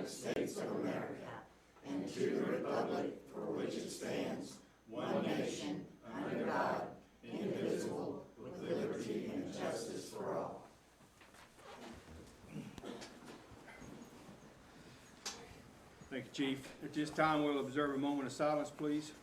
United States of America and to the republic for which it stands, one nation, under God, indivisible, with liberty and justice for all. Thank you, Chief. At this time, we'll observe a moment of silence, please.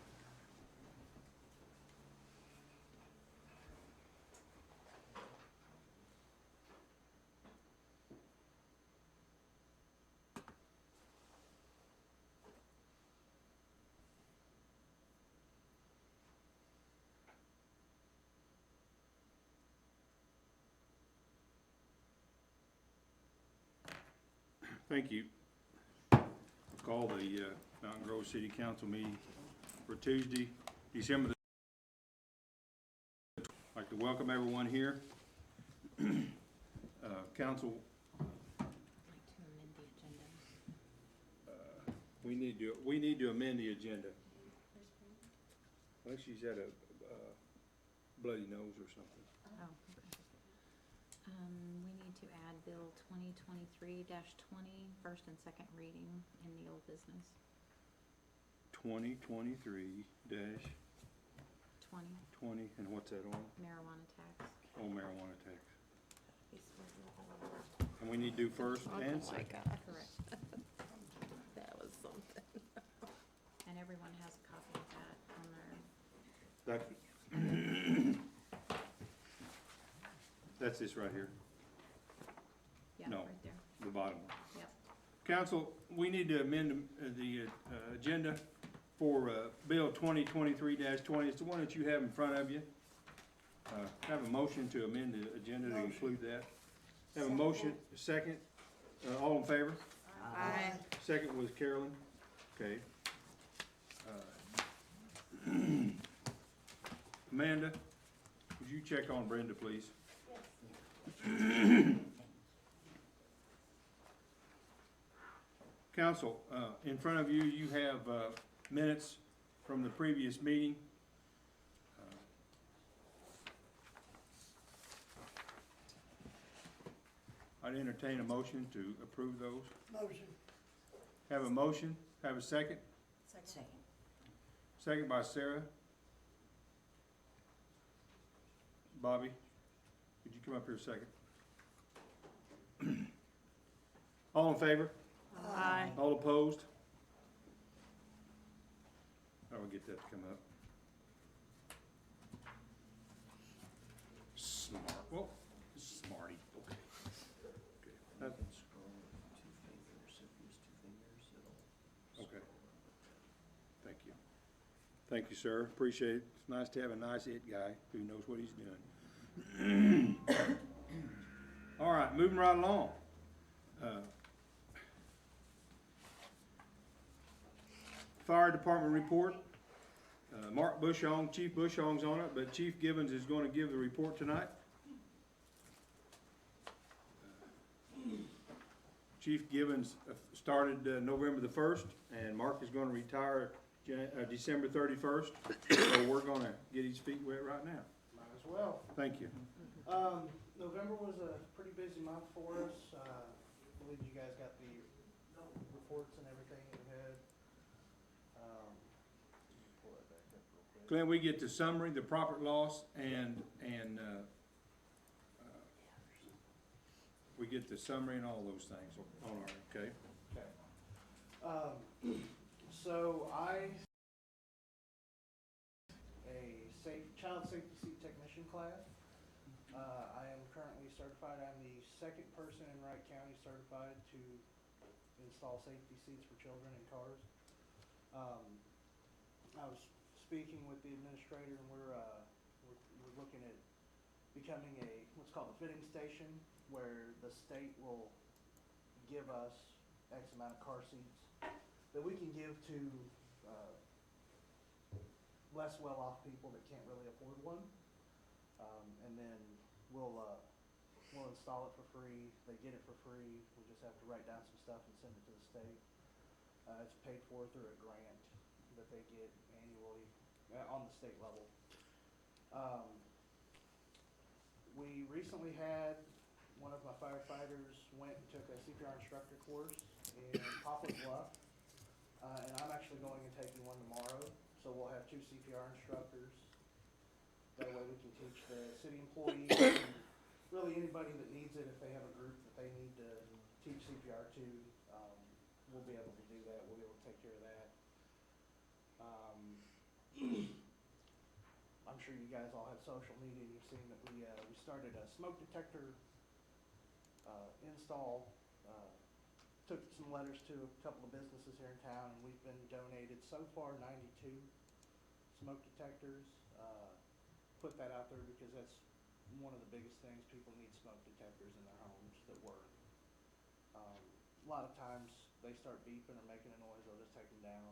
Thank you. Call the Mountain Grove City Council meeting for Tuesday, December the. I'd like to welcome everyone here. Council. We need to amend the agenda. I think she's had a bloody nose or something. Oh, okay. We need to add Bill 2023-20, first and second reading in the old business. 2023-20, 20, and what's that on? marijuana tax. Oh, marijuana tax. And we need to do first and second. Correct. That was something. And everyone has a copy of that on their, That's this right here, yeah, No. right there. the bottom one. Yep. Council, we need to amend the agenda for Bill 2023-20. It's the one that you have in front of you. Have a motion to amend the agenda to include that. Have a motion, second. All in favor? Aye. Second was Carolyn. Okay. Amanda, would you check on Brenda, please? Council, in front of you, you have minutes from the previous meeting. I'd entertain a motion to approve those. Motion. Have a motion, have a second. Second. Second by Sarah. Bobby, could you come up here a second? All in favor? Aye. All opposed? I will get that to come up. Smart, well, smarty, okay. Okay. Okay. Thank you. Thank you, sir. Appreciate it. It's nice to have a nice it guy who knows what he's doing. All right, moving right along. Fire Department report. Mark Bushong, Chief Bushong's on it, but Chief Gibbons is going to give the report tonight. Chief Gibbons started November the 1st, and Mark is going to retire December 31st. So we're going to get his feet wet right now. Might as well. Thank you. November was a pretty busy month for us. I believe you guys got the reports and everything in your head. Pull that back up real quick. Glenn, we get the summary, the profit loss, and we get the summary and all those things on our, okay? Okay. So child safety seat technician class. I am currently certified. I'm the second person in Wright County certified to install safety seats for children in cars. I was speaking with the administrator, and we're looking at becoming what's called a fitting station, where the state will give us X amount of car seats that we can give to less well-off people that can't really afford one, and then we'll install it for free. They get it for free. We just have to write down some stuff and send it to the state. It's paid for through a grant that they get annually on the state level. We recently had one of my firefighters went and took a CPR instructor course in Poplar Bluff. And I'm actually going and taking one tomorrow, so we'll have 2 CPR instructors. That way we can teach the city employees, and really anybody that needs it, if they have a group that they need to teach CPR to, we'll be able to do that, we'll be able to take care of that. I'm sure you guys all have social media, you've seen that we started a smoke detector install. Took some letters to a couple of businesses here in town, and we've been donated so far 92 smoke detectors. Put that out there because that's one of the biggest things. People need smoke detectors in their homes that work. A lot of times they start beeping or making a noise, they'll just take them down.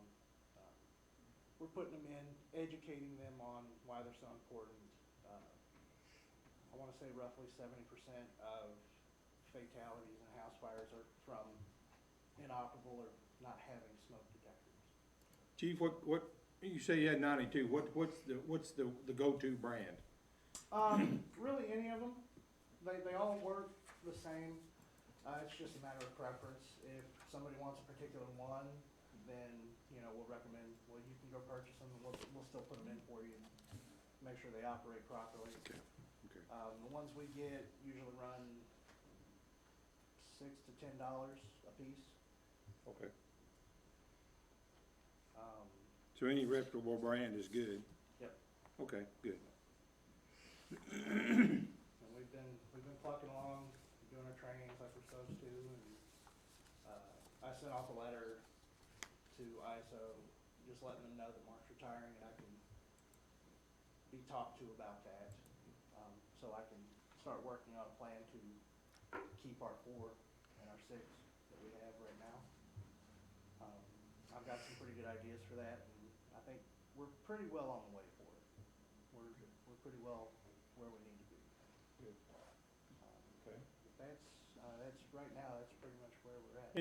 We're putting them in, educating them on why they're so important. I want to say roughly 70% of fatalities in house fires are from inoperable or not having smoke detectors. Chief, what, you say you had 92, what's the go-to brand? Really any of them. They all work the same. It's just a matter of preference. If somebody wants a particular one, then, you know, we'll recommend, well, you can go purchase them, and we'll still put them in for you and make sure they operate properly. Okay. The ones we get usually run $6 to $10 a piece. Okay. Um, So any reputable brand is good? Yep. Okay, good. And we've been plucking along, doing our trainings like we're supposed to, and I sent off a letter to ISO, just letting them know that Mark's retiring, and I can be talked to about that, so I can start working on a plan to keep our 4 and our 6 that we have right now. I've got some pretty good ideas for that, and I think we're pretty well on the way for it. We're pretty well where we need to be. Good. Okay. That's right now, that's pretty much where we're at.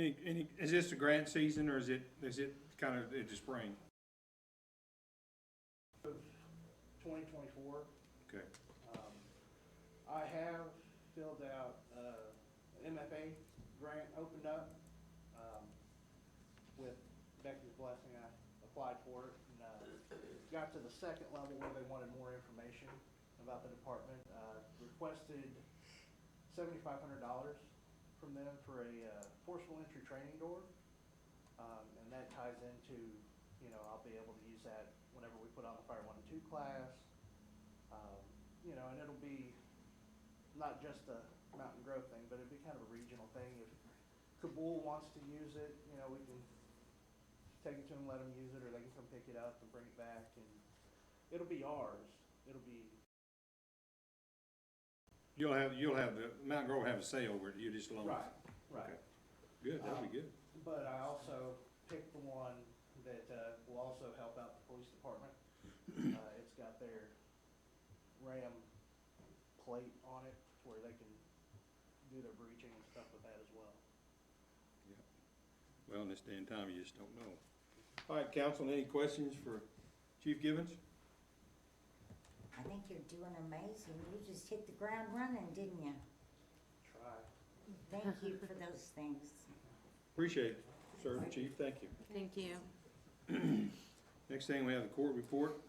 Is this the grant season, or is it kind of in the spring? 2024. Okay. I have filled out MFA grant, opened up with Becky's blessing. I applied for it and got to the second level where they wanted more information about the department. Requested $7,500 from them for a forcible entry training door, and that ties into, you know, I'll be able to use that whenever we put on the Fire 1 and 2 class. You know, and it'll be not just a Mountain Grove thing, but it'd be kind of a regional thing. If Kabul wants to use it, you know, we can take it to them, let them use it, or they can come pick it up and bring it back, and it'll be ours. It'll be. You'll have the Mountain Grove have a say over it. You just loan. Right. Okay. Good. That'll be good. But I also picked the one that will also help out the police department. It's got their RAM plate on it where they can do their breaching and stuff with that as well. Yeah. Well, in this day and time, you just don't know. All right, council, any questions for Chief Givens? I think you're doing amazing. You just hit the ground running, didn't you? Try. Thank you for those things. Appreciate it, sir, Chief. Thank you. Thank you. Next thing, we have the court report.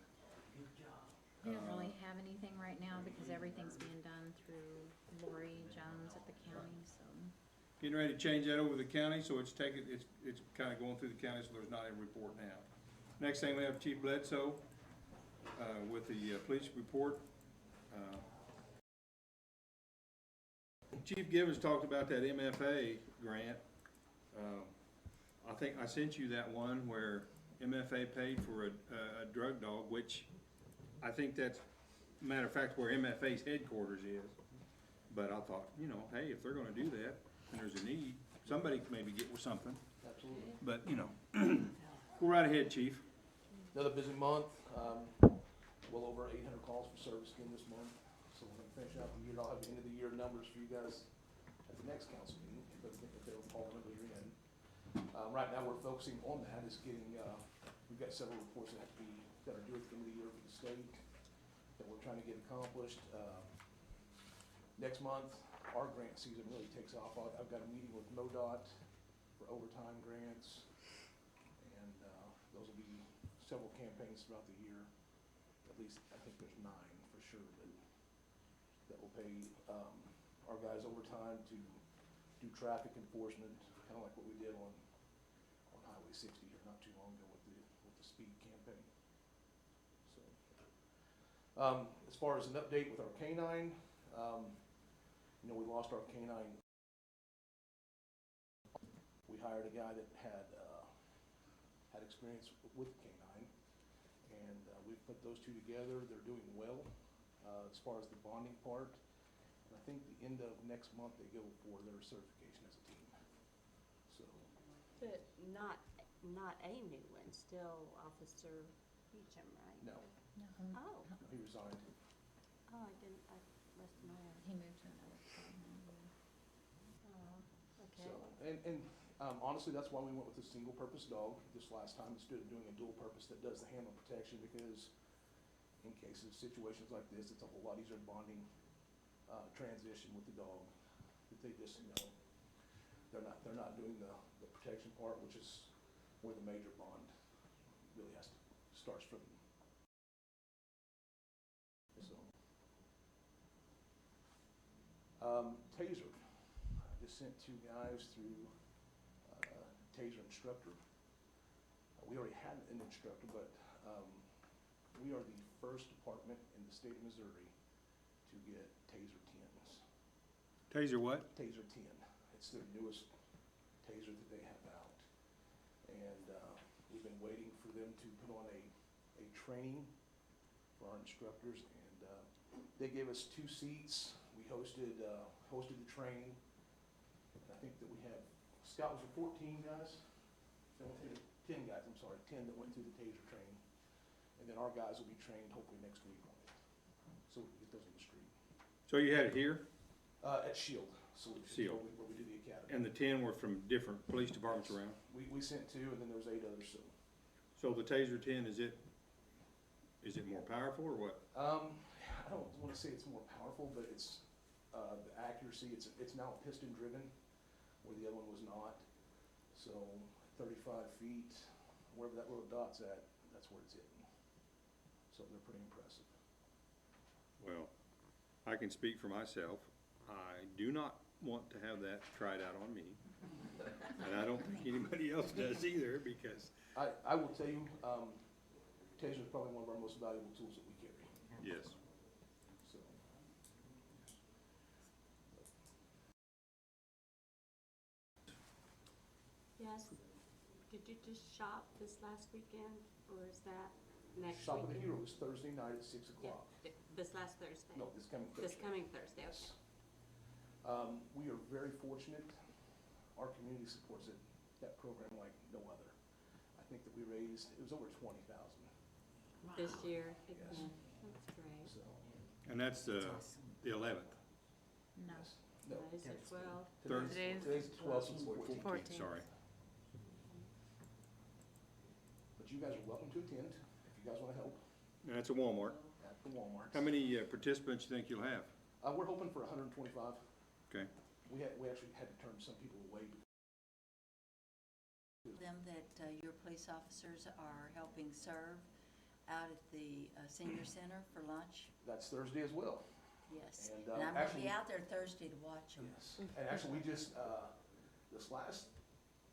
Good job. We don't really have anything right now because everything's being done through Lori Jones at the county, so. Getting ready to change that over to the county, so it's kind of going through the county, so there's not a report now. Next thing, we have Chief Bledsoe with the police report. Chief Givens talked about that MFA grant. I think I sent you that one where MFA paid for a drug dog, which I think that's, matter of fact, where MFA's headquarters is. But I thought, you know, hey, if they're gonna do that, and there's a need, somebody can maybe get with something. Absolutely. But, you know, go right ahead, Chief. Another busy month, well over 800 calls for service again this month. So we're gonna finish out the year. I'll have the end of the year numbers for you guys at the next council meeting, but if they were all numbers are in. Right now, we're focusing on that, is getting, we've got several reports that are due at the end of the year for the state that we're trying to get accomplished. Next month, our grant season really takes off. I've got a meeting with MoDOT for overtime grants. And, those will be several campaigns throughout the year. At least, I think there's 9 for sure that will pay, our guys overtime to do traffic enforcement, kinda like what we did on Highway 60 here not too long ago with the speed campaign. So, as far as an update with our canine, we lost our canine. We hired a guy that had experience with canine, and we've put those two together. They're doing well as far as the bonding part. And I think the end of next month they go for their certification as a team. So, But not a new one, still Officer Beecham, right? no, Oh, he resigned. I must know. He moved to another department. Oh, okay. So, and honestly, that's why we went with a single-purpose dog this last time instead of doing a dual purpose that does the handle protection, because in cases, situations like this, it's a whole lot easier bonding transition with the dog. That they just, they're not doing the protection part, which is where the major bond really starts from. So, Taser. I just sent 2 guys through Taser instructor. We already had an instructor, but we are the first department in the state of Missouri to get Taser 10s. Taser what? Taser 10. It's their newest Taser that they have out. And we've been waiting for them to put on a training for our instructors, and they gave us 2 seats. We hosted the training. And I think that we had, Scott, was it 14 guys? 10 guys, I'm sorry, 10 that went through the Taser training. And then our guys will be trained hopefully next week on it, so we can get those in the street. So you had it here, At Shield, Shield. where we do the academy. and the 10 were from different police departments around? We sent 2, and then there was 8 others, so. So the Taser 10, is it more powerful or what? I don't wanna say it's more powerful, but it's, the accuracy, it's now piston driven, where the other one was not. So 35 feet, wherever that little dot's at, that's where it's hitting. So they're pretty impressive. Well, I can speak for myself. I do not want to have that tried out on me. And I don't think anybody else does either, because, I will tell you, Taser is probably one of our most valuable tools that we carry, yes. so. Yes, did you just shop this last weekend, or is that next Shop of the weekend? Hero is Thursday night at 6 Yeah, o'clock. this last Thursday? No, this coming Thursday. This coming Thursday, okay. Yes. We are very fortunate. Our community supports that program like no other. I think that we raised, it was over 20,000, This year? Yes. Yeah, that's great. so. And that's That's awesome. the 11th. No. Yes. No, Is it 12? Thursday. today's 12th, so it's 14th. 14th. Sorry. But you guys are welcome to attend if you guys want to help And that's a Walmart. at the Walmart. How many participants you think you'll have? We're hoping for 125. Okay. We actually had to turn some people away. Them that your police officers are helping serve out at the senior center for lunch? That's Thursday as well. Yes. And, And I'm gonna actually- be out there Thursday to watch them. Yes. And actually, we just, this last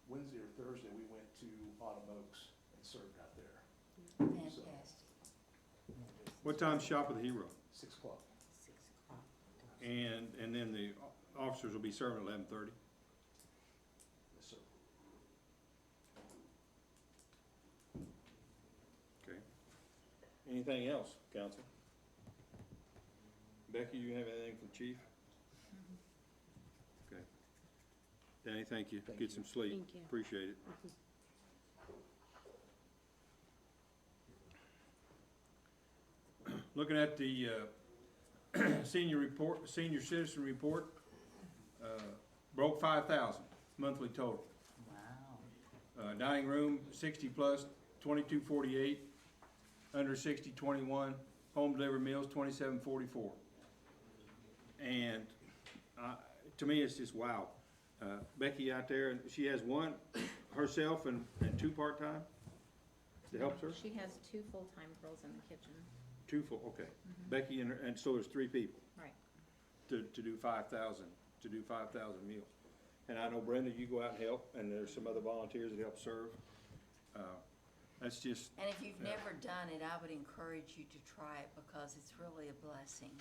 Wednesday or Thursday, we went to Autumn Oaks and served out there. Fantastic. What time's Shop of the Hero? 6 o'clock. 6 o'clock. And then the officers will be serving at 11:30? Yes, sir. Okay. Anything else, council? Becky, you have anything for chief? Okay. Danny, thank you. Thank Get you. some sleep. Thank you. Appreciate it. Looking at the senior citizen report, broke 5,000 monthly total. Wow. Dining room, 60 plus, 2248. Under 60, 21. Home delivered meals, 2744. And to me, it's just wow. Becky out there, and she has one herself and two part-time that helps her? She has 2 full-time girls in the kitchen. Two full, okay. Becky and so there's 3 people Right. to do 5,000 meals. And I know Brenda, you go out and help, and there's some other volunteers that help serve. That's just, And if you've Yeah. never done it, I would encourage you to try it because it's really a blessing.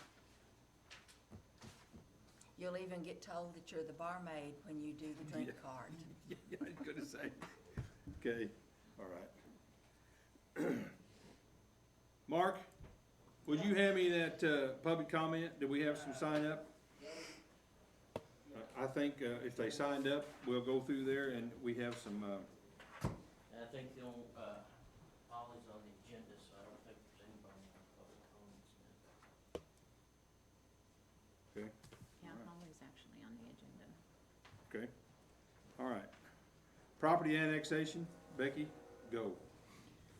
You'll even get told that you're the barmaid when you do the drink Yeah. cart. yeah, I was gonna say. Okay, all right. Mark, would you hand me that, public comment? Do we have some sign up? I think, if they signed up, we'll go through there and we have some, And I think the only, Holly's on the agenda, so I don't think there's anybody on public comments now. okay, Yeah, Alright. Holly's actually on the agenda. okay, all right. Property annexation, Becky, go.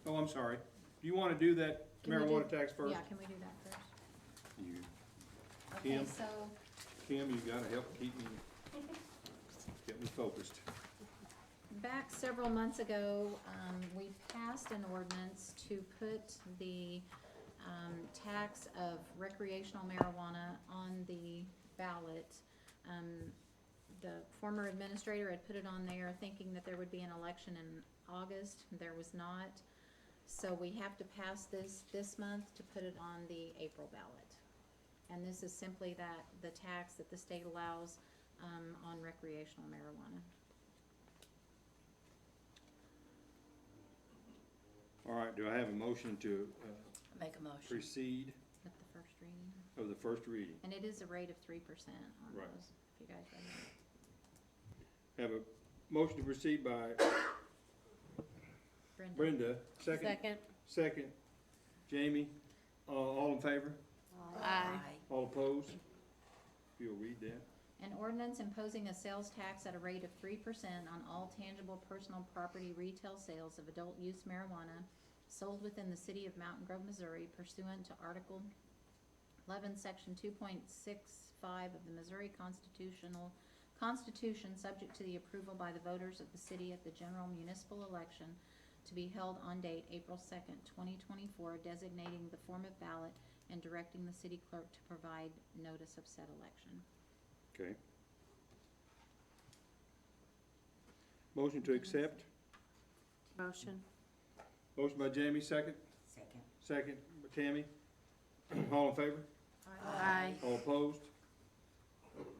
Oh, I'm sorry. Do you wanna do that Can we do- marijuana tax first? Yeah, can we do that first? You, Okay, Kim? so Kim, you gotta help keep me focused. back several months ago, we passed an ordinance to put the tax of recreational marijuana on the ballot. The former administrator had put it on there thinking that there would be an election in August. There was not. So we have to pass this month to put it on the April ballot. And this is simply that, the tax that the state allows on recreational marijuana. All right, do I have a motion to, Make a motion. proceed With the first reading. of the first reading? And it is a rate of 3% on Right. those, if you guys read that. Have a motion to proceed by Brenda? Brenda, second, Jamie, all in favor? Aye. All opposed? If you'll read that. An ordinance imposing a sales tax at a rate of 3% on all tangible personal property retail sales of adult use marijuana sold within the city of Mountain Grove, Missouri pursuant to Article 11, Section 2.65 of the Missouri Constitution, subject to the approval by the voters of the city at the general municipal election to be held on date April 2nd, 2024, designating the form of ballot and directing the city clerk to provide notice of said election. Okay. Motion to accept. Motion. Motion by Jamie, second. Second by Tammy. All in favor? Aye. All opposed?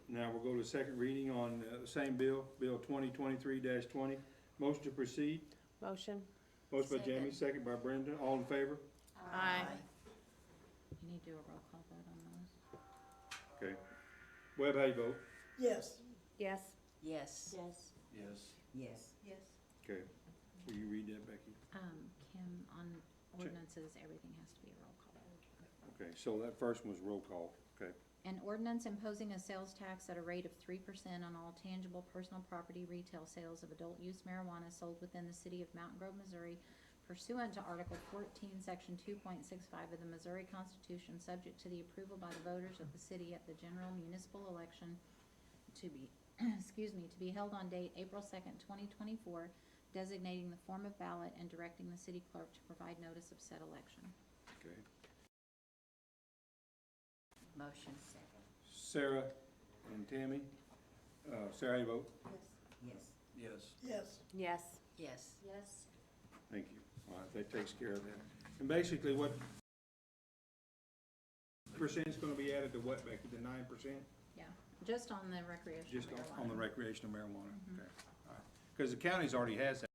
Now we'll go to the second reading on the same bill, Bill 2023-20. Motion to proceed. Motion. Motion by Jamie, Second. second by Brenda. All in favor? Aye. You need to do a roll call vote on those. Okay. Webb, how you vote? Yes. Yes. Yes. Yes. Yes. Yes. Okay. Will you read that, Becky? Kim, on ordinances, everything has to be a roll call. Okay, so that first one was roll call. Okay. An ordinance imposing a sales tax at a rate of 3% on all tangible personal property retail sales of adult use marijuana sold within the city of Mountain Grove, Missouri pursuant to Article 14, Section 2.65 of the Missouri Constitution, subject to the approval by the voters of the city at the general municipal election to be, to be held on date April 2nd, 2024, designating the form of ballot and directing the city clerk to provide notice of said election. Okay. Motion. Sarah and Tammy. Sarah, how you vote? Yes. Yes. Yes. Yes. Yes. Thank you. All right, that takes care of that. And basically what percent's gonna be added to what, Becky, the 9%? Yeah, just on the recreational Just marijuana. on the recreational marijuana, Mhm. okay. All right. Cause the county's already has that.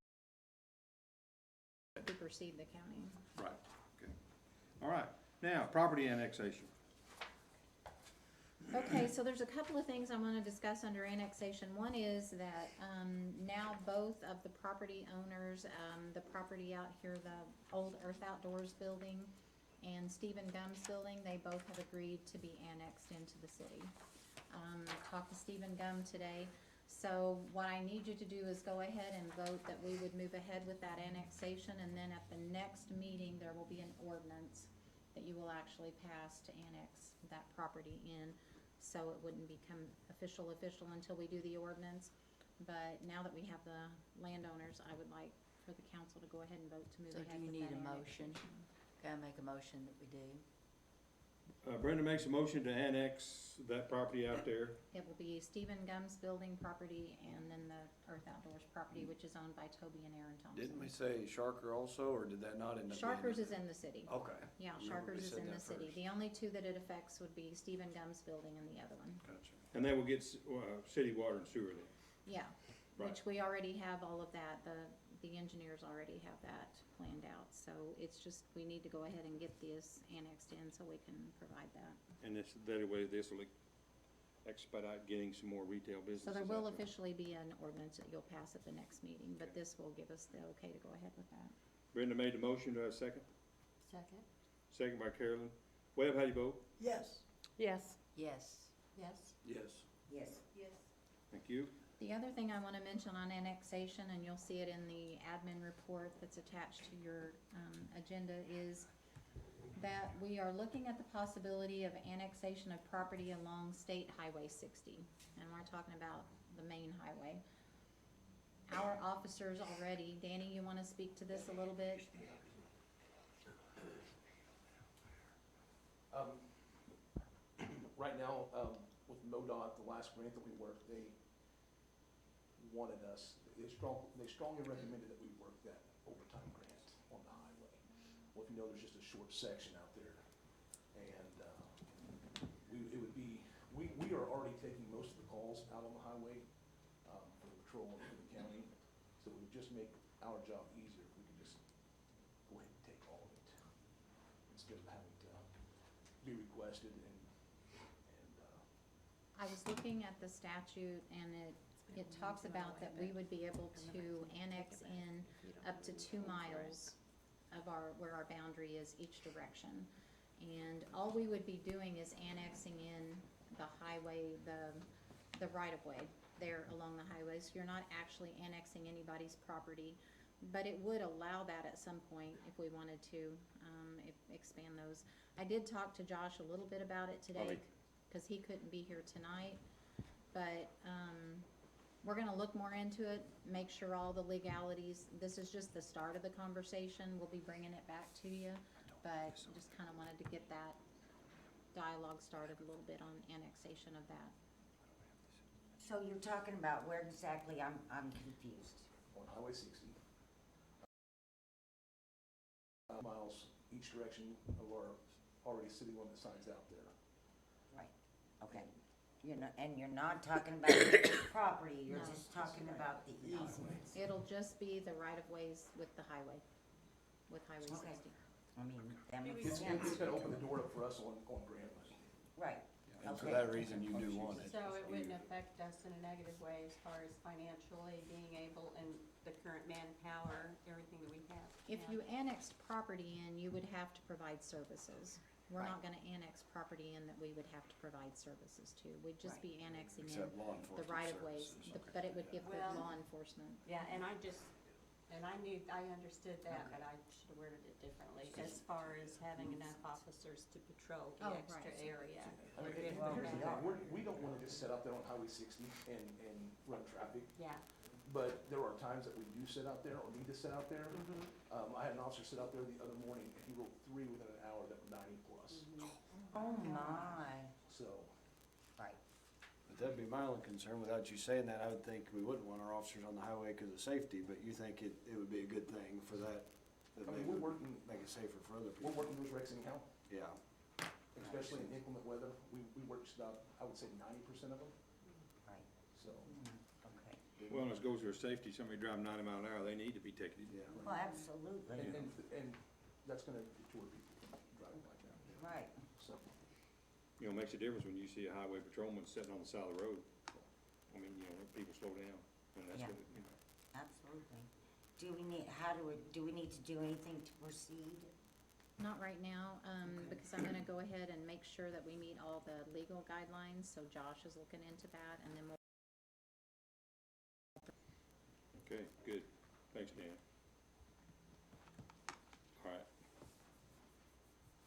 Supersede the county. Right, okay. All right, now, property annexation. Okay, so there's a couple of things I wanna discuss under annexation. One is that, now both of the property owners, the property out here, the old Earth Outdoors building and Stephen Gumb's building, they both have agreed to be annexed into the city. Talked to Stephen Gum today. So what I need you to do is go ahead and vote that we would move ahead with that annexation, and then at the next meeting, there will be an ordinance that you will actually pass to annex that property in. so it wouldn't become official until we do the ordinance. But now that we have the landowners, I would like for the council to go ahead and vote to move So ahead do you with need that a motion? annexation. Can I make a motion that we do? Brenda makes a motion to annex that property out there. It will be Stephen Gum's building property and then the Earth Outdoors property, which is owned by Toby and Aaron Thompson. Didn't we say Sharker also, or did that not end up being? Sharkers is in the city. Okay. Yeah, Remember we Sharkers is said in that the city. first. The only two that it affects would be Stephen Gum's building and the other one. Gotcha. And then we'll get, city water and sewer there. Yeah, Right. which we already have all of that. The engineers already have that planned out. So it's just, we need to go ahead and get this annexed in so we can provide that. And that way, this will expedite getting some more retail businesses. So there will out there. officially be an ordinance that you'll pass at the next meeting, but this will give us the okay to go ahead with that. Brenda made the motion, do I have a second? Second. Second by Carolyn. Webb, how do you vote? Yes. Yes. Yes. Yes. Yes. Yes. Yes. Thank you. The other thing I want to mention on annexation, and you'll see it in the admin report that's attached to your agenda, is that we are looking at the possibility of annexation of property along State Highway 60. And we're talking about the main highway. Our officers already, Danny, you want to speak to this a little bit? Right now, with MoDOT, the last grant that we worked, they wanted us, they strongly recommended that we work that overtime grant on the highway. Well, if you know, there's just a short section out there. And, we are already taking most of the calls out on the highway, for the patrol and for the county. So it would just make our job easier if we could just go ahead and take all of it, instead of having to be requested and I was looking at the statute and it talks about that we would be able to annex in up to 2 miles of where our boundary is each direction. And all we would be doing is annexing in the highway, the right of way there along the highway. So you're not actually annexing anybody's property, but it would allow that at some point if we wanted to, expand those. I did talk to Josh a little bit about it today, cause he couldn't be here tonight, but, we're gonna look more into it, make sure all the legalities, this is just the start of the conversation, we'll be bringing it back to you, but just kinda wanted to get that dialogue started a little bit on annexation of that. So you're talking about where exactly? I'm confused. on Highway 60. Miles each direction of our already city limit signs out there. Right, okay. You're not talking about the property, you're No. just talking about the easements. It'll just be the right of ways with the highway, with Highway Okay. 60. I mean, that makes It's sense. gonna open the door up for us on grant money. Right, And for Okay. that reason, you do want it. So it wouldn't affect us in a negative way as far as financially being able, and the current manpower, everything that we have? If you annexed property in, you would have to provide services. We're not gonna annex property in that we would have to provide services to. We'd just be annexing in Except law the enforcement right of ways, services. but it would give the Well- law enforcement. Yeah, and I understood that, but I should have worded it differently, as far as having enough officers to patrol the Oh, extra right. area. I mean, If here's we're the gonna- thing, we don't wanna just set out there on Highway 60 and run traffic, Yeah. but there are times that we do sit out there or need to sit out there. I had an officer sit out there the other morning, and he wrote 3 within an hour that were 90 plus, oh my, so. right. But that'd be my only concern. Without you saying that, I would think we wouldn't want our officers on the highway because of safety, but you think it would be a good thing for that, that I mean, make we're working, make it safer for other we're people. working those wrecks in count, Yeah. especially in inclement weather. We work just about, I would say 90% of them, Right. so. Okay. Well, and it goes to their safety, somebody driving 90 mile an hour, they need to be ticketed. Yeah. Well, absolutely, And that's gonna deter people from driving like that, right. so. You know, it makes a difference when you see a highway patrolman sitting on the side of the road. I mean, you know, people slow down, and that's Yeah. what, you know. Absolutely. Do we need to do anything to proceed? Not right now, because I'm gonna go ahead and make sure that we meet all the legal guidelines, so Josh is looking into that, and then we'll. Okay, good. Thanks, Dan. All right.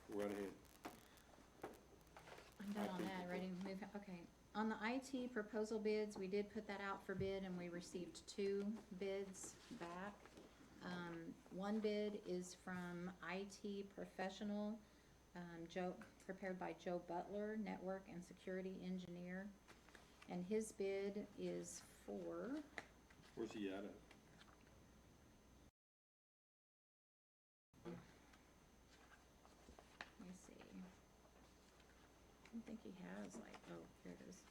We're right ahead. I'm done on that, ready to move, Okay, on the IT proposal bids, we did put that out for bid and we received 2 bids back. One bid is from IT Professional, prepared by Joe Butler, Network and Security Engineer. And his bid is for, Where's he at? let me see. I don't think he has oh, here it is.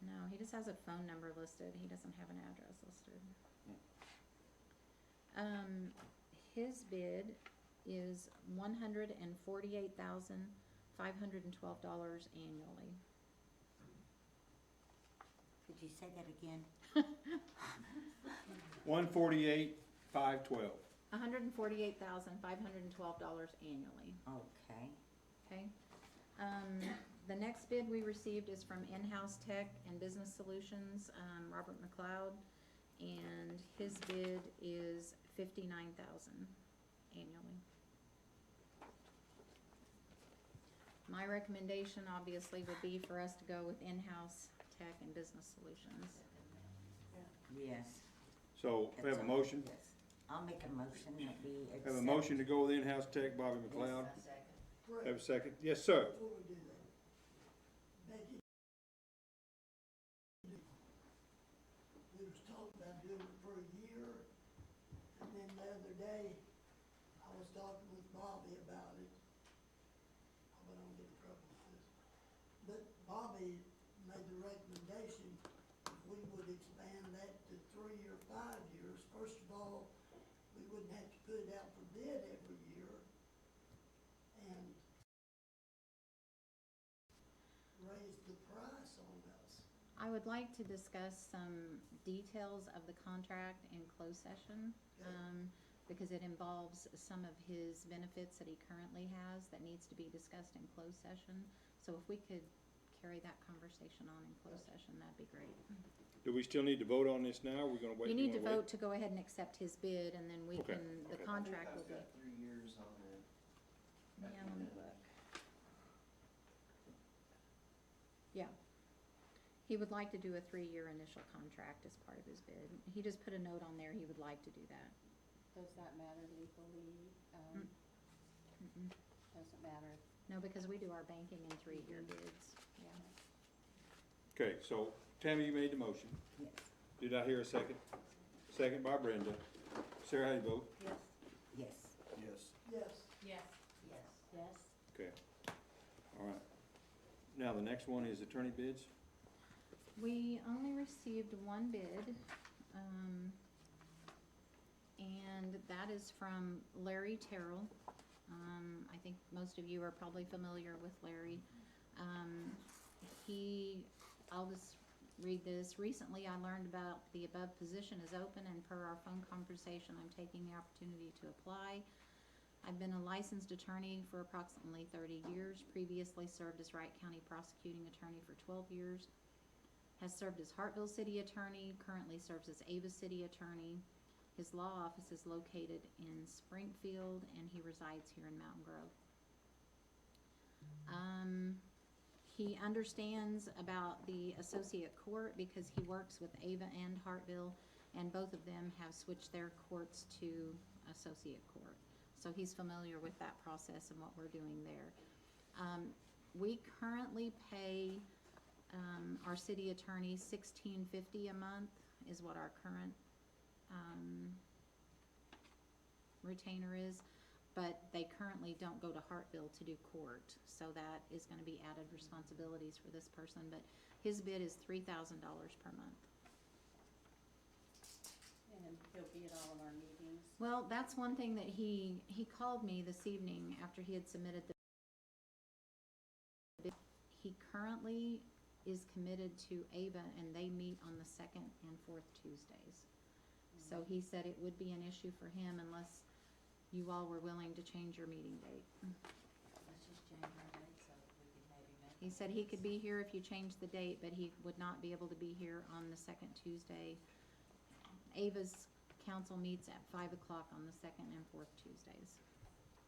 No, he just has a phone number listed. He doesn't have an address listed. His bid is $148,512 annually. Could you say that again? 148,512. $148,512 annually, Okay. okay? The next bid we received is from In-House Tech and Business Solutions, Robert McLeod, and his bid is $59,000 annually. My recommendation obviously would be for us to go with In-House Tech and Business Solutions. Yes. So, we have a motion? Yes. I'll make a motion that we accept. Have a motion to go with in-house tech, Bobby McLeod. A second. Have a second? Yes, sir. Before we do that, Becky, we was talking about doing it for a year, and then the other day, I was talking with Bobby about it. I hope I don't get in trouble with this. But Bobby made the recommendation, if we would expand that to 3 or 5 years, first of all, we wouldn't have to put it out for bid every year, and raise the price on us. I would like to discuss some details of the contract in closed session, because it involves some of his benefits that he currently has that needs to be discussed in closed session. So if we could carry that conversation on in closed session, that'd be great. Do we still need to vote on this now? We're gonna wait? You need to wanna wait? vote to go ahead and accept his bid, and then we Okay, can, the okay. contract will be. 3 years on it. Yeah, let me look. Yeah. He would like to do a 3-year initial contract as part of his bid. He just put a note on there, he would like to do that. Does that matter legally? Mm-mm. Doesn't matter. No, because we do our banking in 3-year bids, yeah. Okay, so Tammy, you made the motion. Yes. Did I hear a second? Second by Brenda. Sarah, how do you vote? Yes. Yes. Yes. Yes. Yes. Okay. All right. Now, the next one is attorney bids. We only received 1 bid, and that is from Larry Terrell. I think most of you are probably familiar with Larry. I'll just read this. Recently, I learned about the above position is open, and per our phone conversation, I'm taking the opportunity to apply. I've been a licensed attorney for approximately 30 years, previously served as Wright County Prosecuting Attorney for 12 years, has served as Hartville City Attorney, currently serves as Ava City Attorney. His law office is located in Springfield, and he resides here in Mountain Grove. He understands about the associate court because he works with Ava and Hartville, and both of them have switched their courts to associate court. So he's familiar with that process and what we're doing there. We currently pay our city attorney $16.50 a month is what our current retainer is, but they currently don't go to Hartville to do court, so that is gonna be added responsibilities for this person, but his bid is $3,000 per month. And he'll be at all of our meetings. Well, that's one thing that he called me this evening after he had submitted the bid. He currently is committed to Ava, and they meet on the 2nd and 4th Tuesdays. So he said it would be an issue for him unless you all were willing to change your meeting date. Let's just change our date so we can maybe make. He said he could be here if you changed the date, but he would not be able to be here on the 2nd Tuesday. Ava's council meets at 5 o'clock on the 2nd and 4th Tuesdays.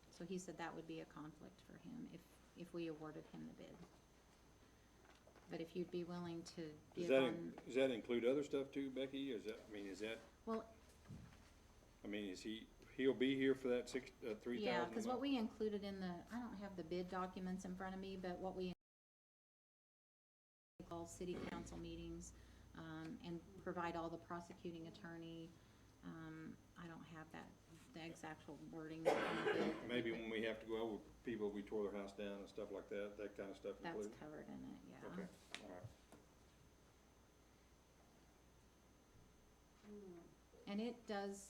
So he said that would be a conflict for him if we awarded him the bid. But if you'd be willing to Does give that, on, does that include other stuff too, Becky? Is that, I mean, is that, well, I mean, he'll be here for that 3,000? yeah, cause what we included in the, I don't have the bid documents in front of me, but what we call city council meetings, and provide all the prosecuting attorney, I don't have that, the exact wording. on the bid that we Maybe put- when we have to go over people, we tore their house down and stuff like that, that kind of stuff That's included? covered in it, yeah. Okay, all right. And it does,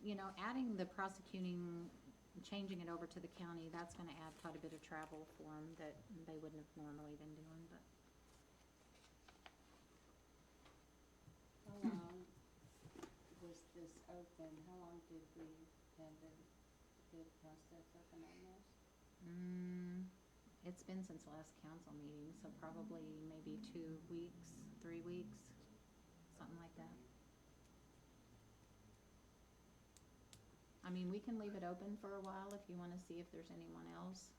you know, adding the prosecuting, changing it over to the county, that's gonna add quite a bit of travel for them that they wouldn't have normally been doing, but. How long was this open? How long did we have the bid process open on this? It's been since the last council meeting, so probably maybe 2 weeks, 3 weeks, something like that. I mean, we can leave it open for a while if you wanna see if there's anyone else.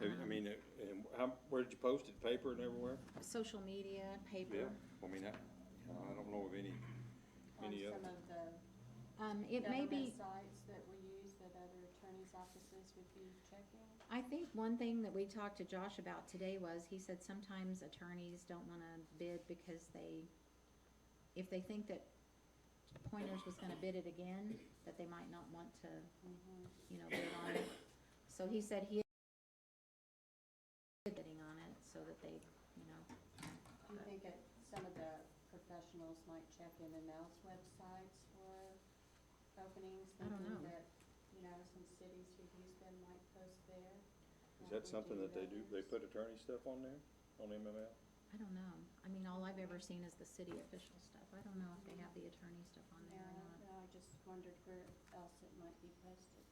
I mean, and where did you post it, paper and everywhere? Social media, Yeah, paper. I mean, I don't know of any On other. some of the It may be, government sites that we use that other attorneys' offices would be checking? I think one thing that we talked to Josh about today was, he said sometimes attorneys don't wanna bid because if they think that Pointers was gonna bid it again, that they might not want to, you know, bid on it. So he said he is bidding on it so that they, you know, Do you think that some of the professionals might check in-and-out's websites for openings? I don't Thinking know. that, you know, some cities who use them might post there? Is that something that they do? They put attorney stuff on there, on MML? I don't know. I mean, all I've ever seen is the city official stuff. I don't know if they have the attorney stuff on there or not. No, I just wondered where else it might be posted.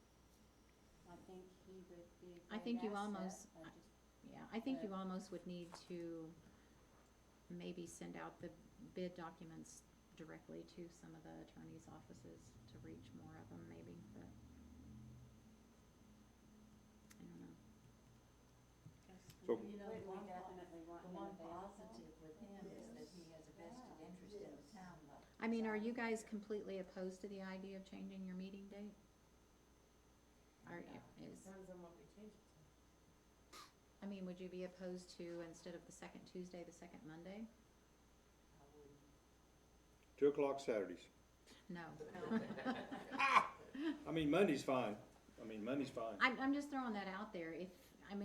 I think he would be a I great think you asset. almost- I just, Yeah, I think you But- almost would need to maybe send out the bid documents directly to some of the attorneys' offices to reach more of them maybe, but I don't know. So- You know, would the we one, definitely want the him one available? positive with him is that he has a vested interest in the town, though. I mean, are you guys completely opposed to the idea of changing your meeting date? Depends on what we change it to. I mean, would you be opposed to, instead of the second Tuesday, the second Monday? I would. 2 o'clock Saturdays. No. I mean, Monday's fine. Monday's fine. I'm just throwing that out there. I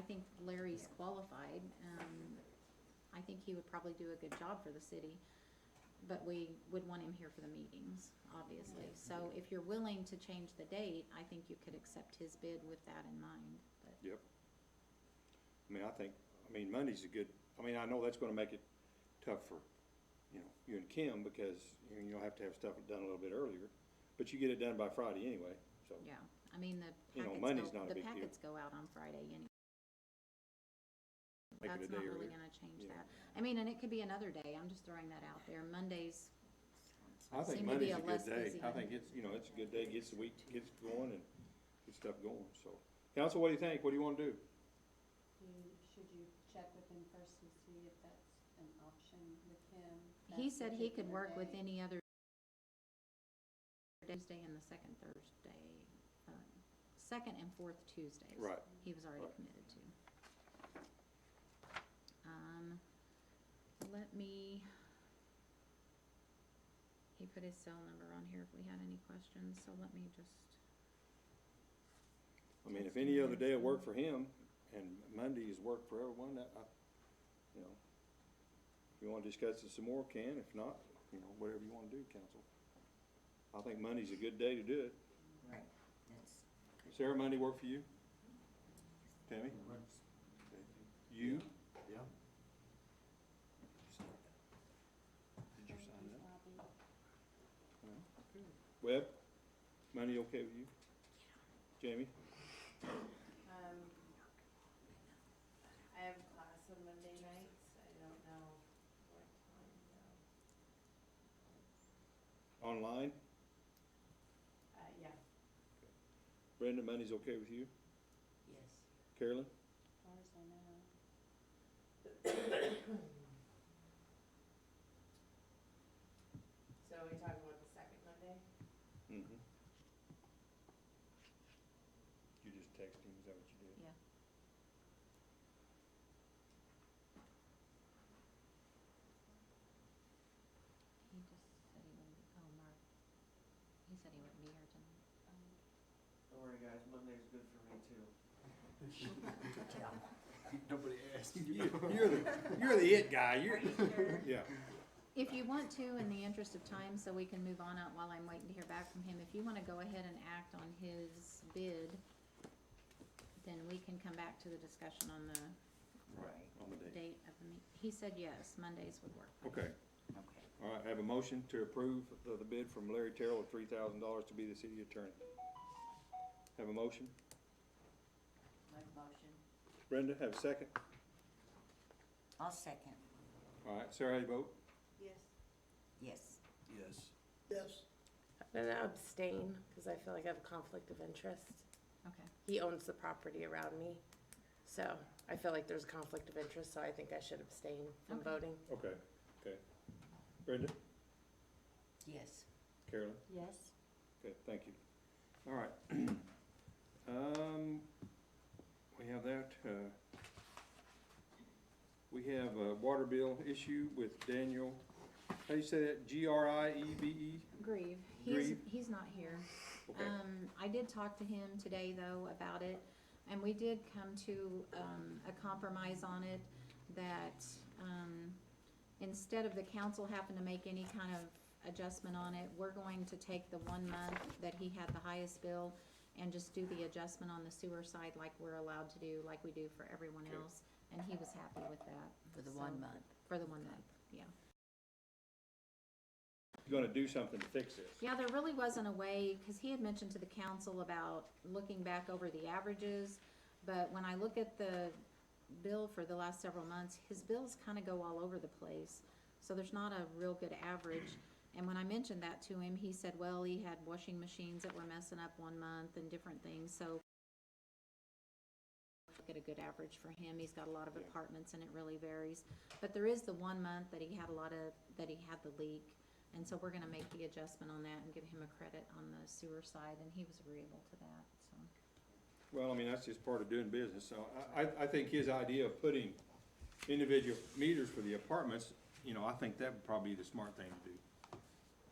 think Larry's qualified. I think he would probably do a good job for the city, but we would want him here for the meetings, obviously. So if you're willing to change the date, I think you could accept his bid with that in mind, but. Yep. Monday's a good, I know that's gonna make it tough for, you and Kim, because, you'll have to have stuff done a little bit earlier, but you get it done by Friday anyway, so. Yeah, I mean, the Monday's not a the big deal. packets go out on Friday anyway. Make it a That's not day really earlier. gonna change Yeah. that. And it could be another day, I'm just throwing that out there. Mondays, I think seem to be Monday's a a less good day. busy I day. think it's a good day, gets the week, gets going and gets stuff going, so. Council, what do you think? What do you wanna do? Should you check with him first and see if that's an option with him? he that said he could particular work with day? any other Tuesday and the second Thursday, second and fourth Tuesdays. Right. He was already Right. committed to. Let me, he put his cell number on here if we had any questions, so let me just, If any other day will work for him, and Mondays work for everyone, if you wanna discuss it some more, can, if not, whatever you wanna do, council. I think Monday's a good day to do it. Right, that's. Sarah, Monday work for you? Tammy? You? Yeah. Did you sign up? Bobby. Webb, Monday okay with you? Jamie? I have class on Monday nights, I don't know what time though. Online? Yeah, Brenda, Monday's okay with you? yes. Carolyn? As far as I know. So are we talking about the second Monday? Mm-hmm. You just texted him, is that what you did? Yeah. He just said he wouldn't be, oh, Mark, he said he wouldn't be here tonight. Don't worry, guys, Monday's good for me too. Nobody asked. You're the it guy, Are you sure? yeah. If you want to, in the interest of time, so we can move on out while I'm waiting to hear back from him, if you wanna go ahead and act on his bid, then we can come back to the discussion on the Right, on the date. date of the meet. He said yes, Mondays would work. Okay, Okay. all right, I have a motion to approve the bid from Larry Terrell of $3,000 to be the city attorney. Have a motion? Make a motion. Brenda, have a second? I'll second. All right, Sarah, how you vote? Yes. Yes. Yes. Yes, I'm gonna abstain, cause I feel like I have a conflict of interest. Okay. He owns the property around me, so I feel like there's a conflict of interest, so I think I should abstain from Okay. voting. Okay, okay. Brenda? Yes. Carolyn? Yes. Okay, thank you. All right. We have that, we have a water bill issue with Daniel, how do you say that, Grieve? Grieve. Grieve? He's not here. Okay, I did talk to him today, though, about it, and we did come to, a compromise on it, that, instead of the council having to make any kind of adjustment on it, we're going to take the 1 month that he had the highest bill and just do the adjustment on the sewer side like we're allowed to do, like we do for everyone Okay. else, and he was happy with that. For the So- 1 month. For the 1 month, yeah. you gonna do something to fix this? Yeah, there really wasn't a way, cause he had mentioned to the council about looking back over the averages, but when I look at the bill for the last several months, his bills kinda go all over the place. So there's not a real good average, and when I mentioned that to him, he said, well, he had washing machines that were messing up 1 month and different things, so get a good average for him. He's got a lot of Yeah. apartments and it really varies. But there is the 1 month that he had that he had the leak. And so we're gonna make the adjustment on that and give him a credit on the sewer side, and he was agreeable to that, so. Well, I mean, that's just part of doing business, so I think his idea of putting individual meters for the apartments, you know, I think that would probably be the smart thing to do.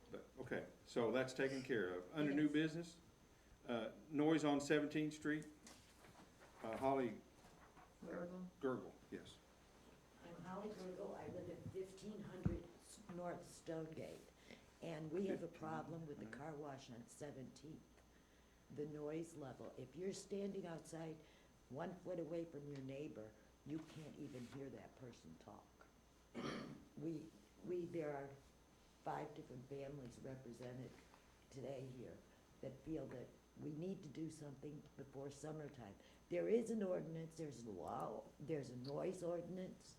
But, okay, so that's taken care of. Under new Yes. business, noise on 17th Street, Holly Verbal. Gergel, yes. I'm Holly Gergel, I live at 1500 North Stonegate, and we have a problem with the car wash on 17th. The noise level, if you're standing outside 1 foot away from your neighbor, you can't even hear that person talk. There are 5 different families represented today here that feel that we need to do something before summertime. There is an ordinance, there's a law, there's a noise ordinance,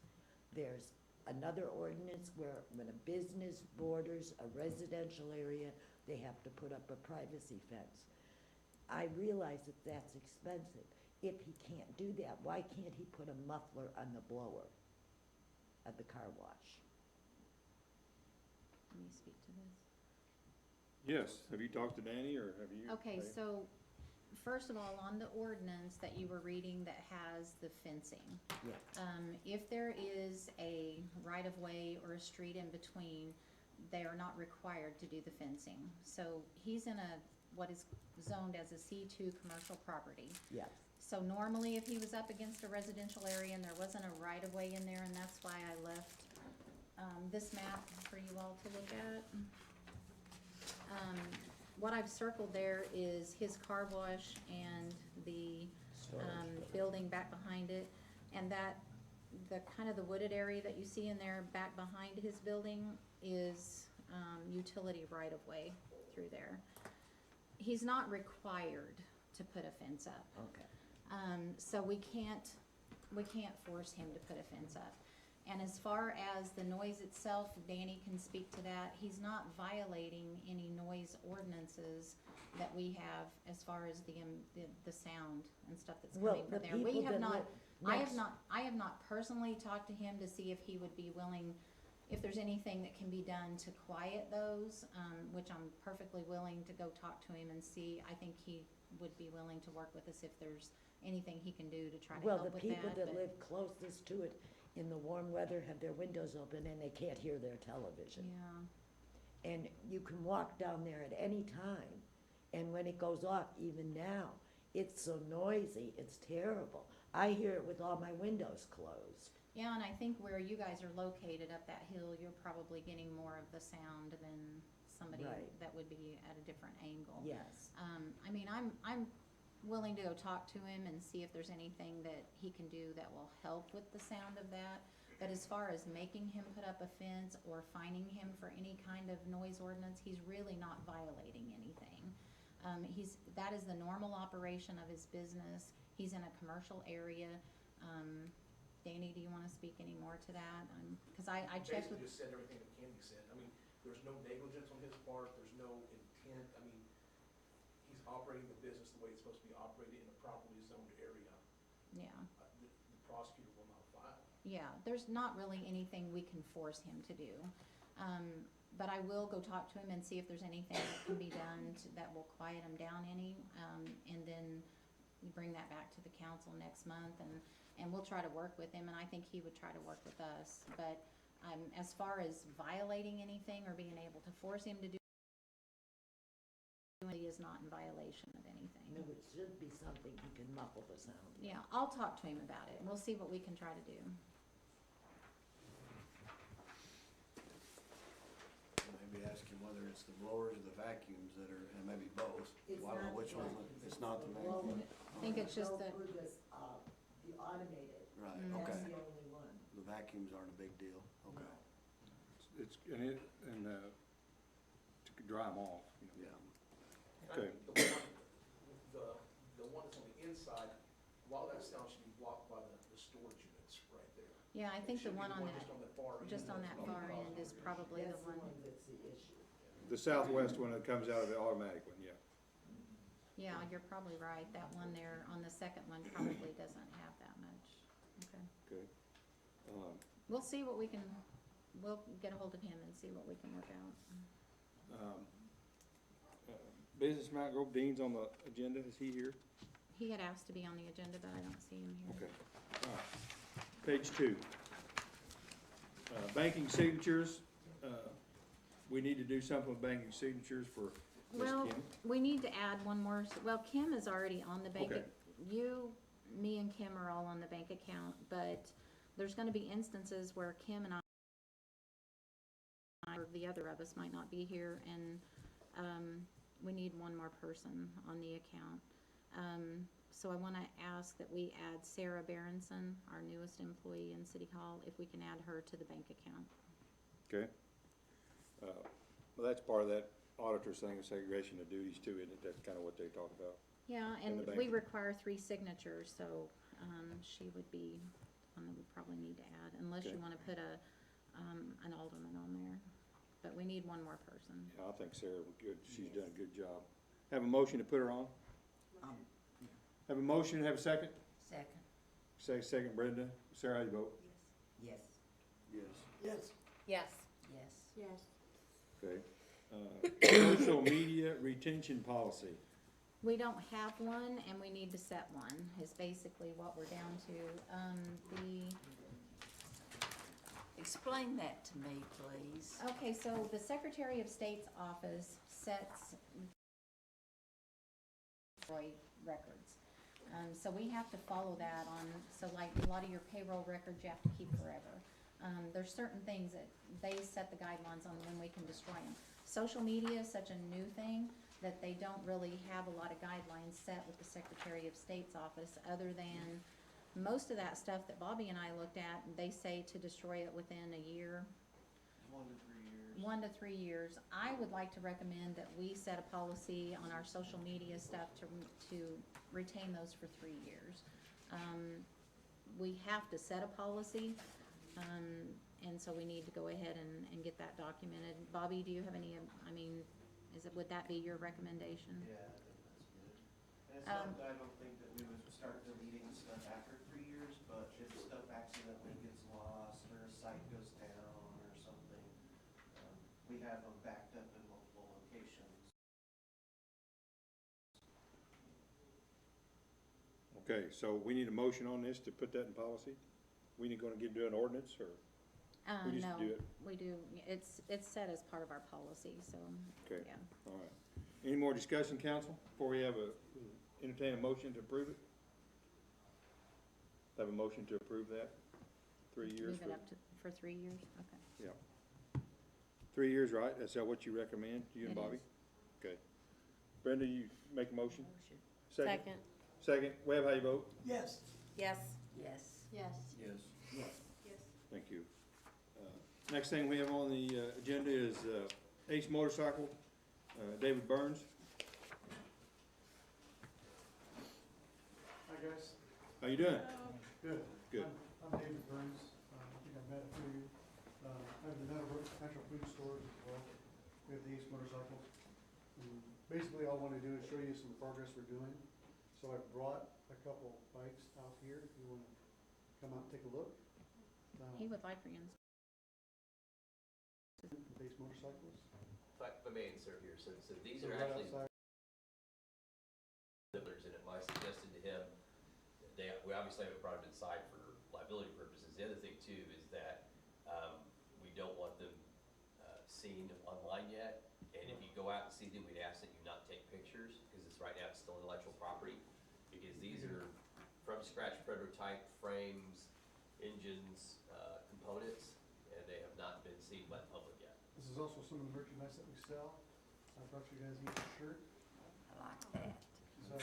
there's another ordinance where when a business borders a residential area, they have to put up a privacy fence. I realize that that's expensive. If he can't do that, why can't he put a muffler on the blower of the car wash? Let me speak to this. Yes, have you talked to Danny, or have you? Okay, so, first of all, on the ordinance that you were reading that has the fencing, Yeah. if there is a right-of-way or a street in between, they are not required to do the fencing. So he's in what is zoned as a C2 commercial property. Yes. So normally, if he was up against a residential area and there wasn't a right-of-way in there, and that's why I left, this map for you all to look at. What I've circled there is his car wash and the, building back behind it. And the kind of the wooded area that you see in there back behind his building is, utility right-of-way through there. He's not required to put a fence up. Okay. So we can't force him to put a fence up. And as far as the noise itself, Danny can speak to that. He's not violating any noise ordinances that we have as far as the sound and stuff that's Well, coming the from there. We people have that not, live I have next- not, I have not personally talked to him to see if he would be willing, if there's anything that can be done to quiet those, which I'm perfectly willing to go talk to him and see. I think he would be willing to work with us if there's anything he can do to try to Well, help the with people that but- live closest to it in the warm weather have their windows open and they can't hear their television. Yeah, And you can walk down there at any time, and when it goes off, even now, it's so noisy, it's terrible. I hear it with all my windows closed. yeah, and I think where you guys are located up that hill, you're probably getting more of the sound than somebody Right. that would be at a different angle. Yes. I mean, I'm willing to go talk to him and see if there's anything that he can do that will help with the sound of that. But as far as making him put up a fence or fining him for any kind of noise ordinance, he's really not violating anything. That is the normal operation of his business. He's in a commercial area. Danny, do you wanna speak any more to that? Cause I checked with. Basically just said everything that can be said. I mean, there's no negligence on his part, there's no intent, I mean, he's operating the business the way it's supposed to be operated in a properly zoned area. Yeah. The prosecutor will not file. Yeah, there's not really anything we can force him to do. But I will go talk to him and see if there's anything that can be done that will quiet him down any, and then bring that back to the council next month, and we'll try to work with him, and I think he would try to work with us. But, as far as violating anything or being able to force him to do, he is not in violation of anything. No, it should be something you can muffle the sound. Yeah, I'll talk to him about it, and we'll see what we can try to do. Maybe ask him whether it's the blowers or the vacuums that are, and maybe both. It's Well, I don't know not which the one, vacuums, it's not the blower. vacuum. I think it's just the, The automated, Right, Mm. okay. that's the only one. The vacuums aren't a big deal, okay, It's, to dry them off, you know. yeah. Okay. The one that's on the inside, a lot of that sound should be blocked by the storage units right there. yeah, I It think the should be one on that, just on the far end. just on that that's far not end is causing probably the That's one. that's the issue. The southwest one that comes out of the automatic one, yeah. Yeah, you're probably right. That one there on the second one probably doesn't have that much. Okay. Okay. We'll see what we can, we'll get a hold of him and see what we can work out. Business Mount Grove, Dean's on the agenda, is he here? He had asked to be on the agenda, but I don't see him here. Okay, all right. Page 2. Banking signatures, we need to do something with banking signatures for Ms. Well, Kim. we need to add one more, well, Kim is already on the bank. Okay. Me and Kim are all on the bank account, but there's gonna be instances where Kim and I, or the other of us might not be here, and, we need one more person on the account. So I wanna ask that we add Sarah Berenson, our newest employee in City Hall, if we can add her to the bank account. Okay. Well, that's part of that auditor's thing, of segregation of duties too, isn't it? That's kind of what they talk about. Yeah, In and the we bank. require 3 signatures, so, she would be one that we probably need to add, unless you Okay. wanna put an alderman on there. But we need one more person. Yeah, I think Sarah was good, she's done a good job. Have a motion to put her on? Have a motion, have a second? Second. Say second, Brenda. Sarah, how do you vote? Yes. Yes. Yes, Yes. Yes. Okay. Social media retention policy. We don't have one, and we need to set one, is basically what we're down to. Explain that to me, please. Okay, so the Secretary of State's office sets records. So we have to follow that on, so like a lot of your payroll records you have to keep forever. There's certain things that they set the guidelines on when we can destroy them. Social media is such a new thing that they don't really have a lot of guidelines set with the Secretary of State's office, other than most of that stuff that Bobby and I looked at, they say to destroy it within a year. 1 to 3 years. 1 to 3 years. I would like to recommend that we set a policy on our social media stuff to retain those for 3 years. We have to set a policy, And so we need to go ahead and get that documented. Bobby, do you have any, I mean, would that be your recommendation? Yeah, I think that's good. And it's Um, not, I don't think that we would start deleting stuff after 3 years, but if stuff accidentally gets lost or a site goes down or something, we have them backed up in multiple locations. Okay, so we need a motion on this to put that in policy? We need gonna do an ordinance, or? We just No, do it. we do, it's set as part of our policy, so, Okay. yeah. All right. Any more discussion, council, before we have entertain a motion to approve it? Have a motion to approve that? 3 years Move it up to, for 3 years, okay. Yeah. 3 years, right? Is that what you recommend, you and It Bobby? is. Okay. Brenda, you make a motion? Second. Second. Webb, how you vote? Yes, Yes. Yes. Yes. Yes. Thank you. Next thing we have on the agenda is Ace Motorcycle, David Burns. Hi, guys. How you doing? Good. Good. I'm David Burns. I think I've met a few of you. I have the Natural Food Stores as well. We have the Ace Motorcycles. Basically, all I want to do is show you some progress we're doing. So I brought a couple bikes out here if you want to come out and take a look. He would like for you to. Ace Motorcycles. If I may insert here, so these They're are right actually outside. exhibitors in it. I suggested to him, we obviously haven't brought them inside for liability purposes. The other thing too is that, we don't want them, seen online yet. And if you go out and see them, we'd ask that you not take pictures, because it's right now, it's still intellectual property. Because these are from scratch prototype frames, engines, components, and they have not been seen by the public yet. This is also some of the merchandise that we sell. I brought you guys each a shirt. I like that. So,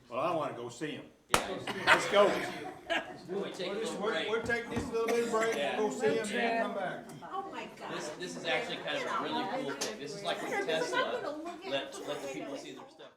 Well, I wanna go see him. Yeah. Let's go. Can we take a little break? We'll take this little bit of break, Yeah. we'll go see him, then come back. Oh, my God. This is actually kind of a really cool thing. This is like when Tesla let the people see their stuff.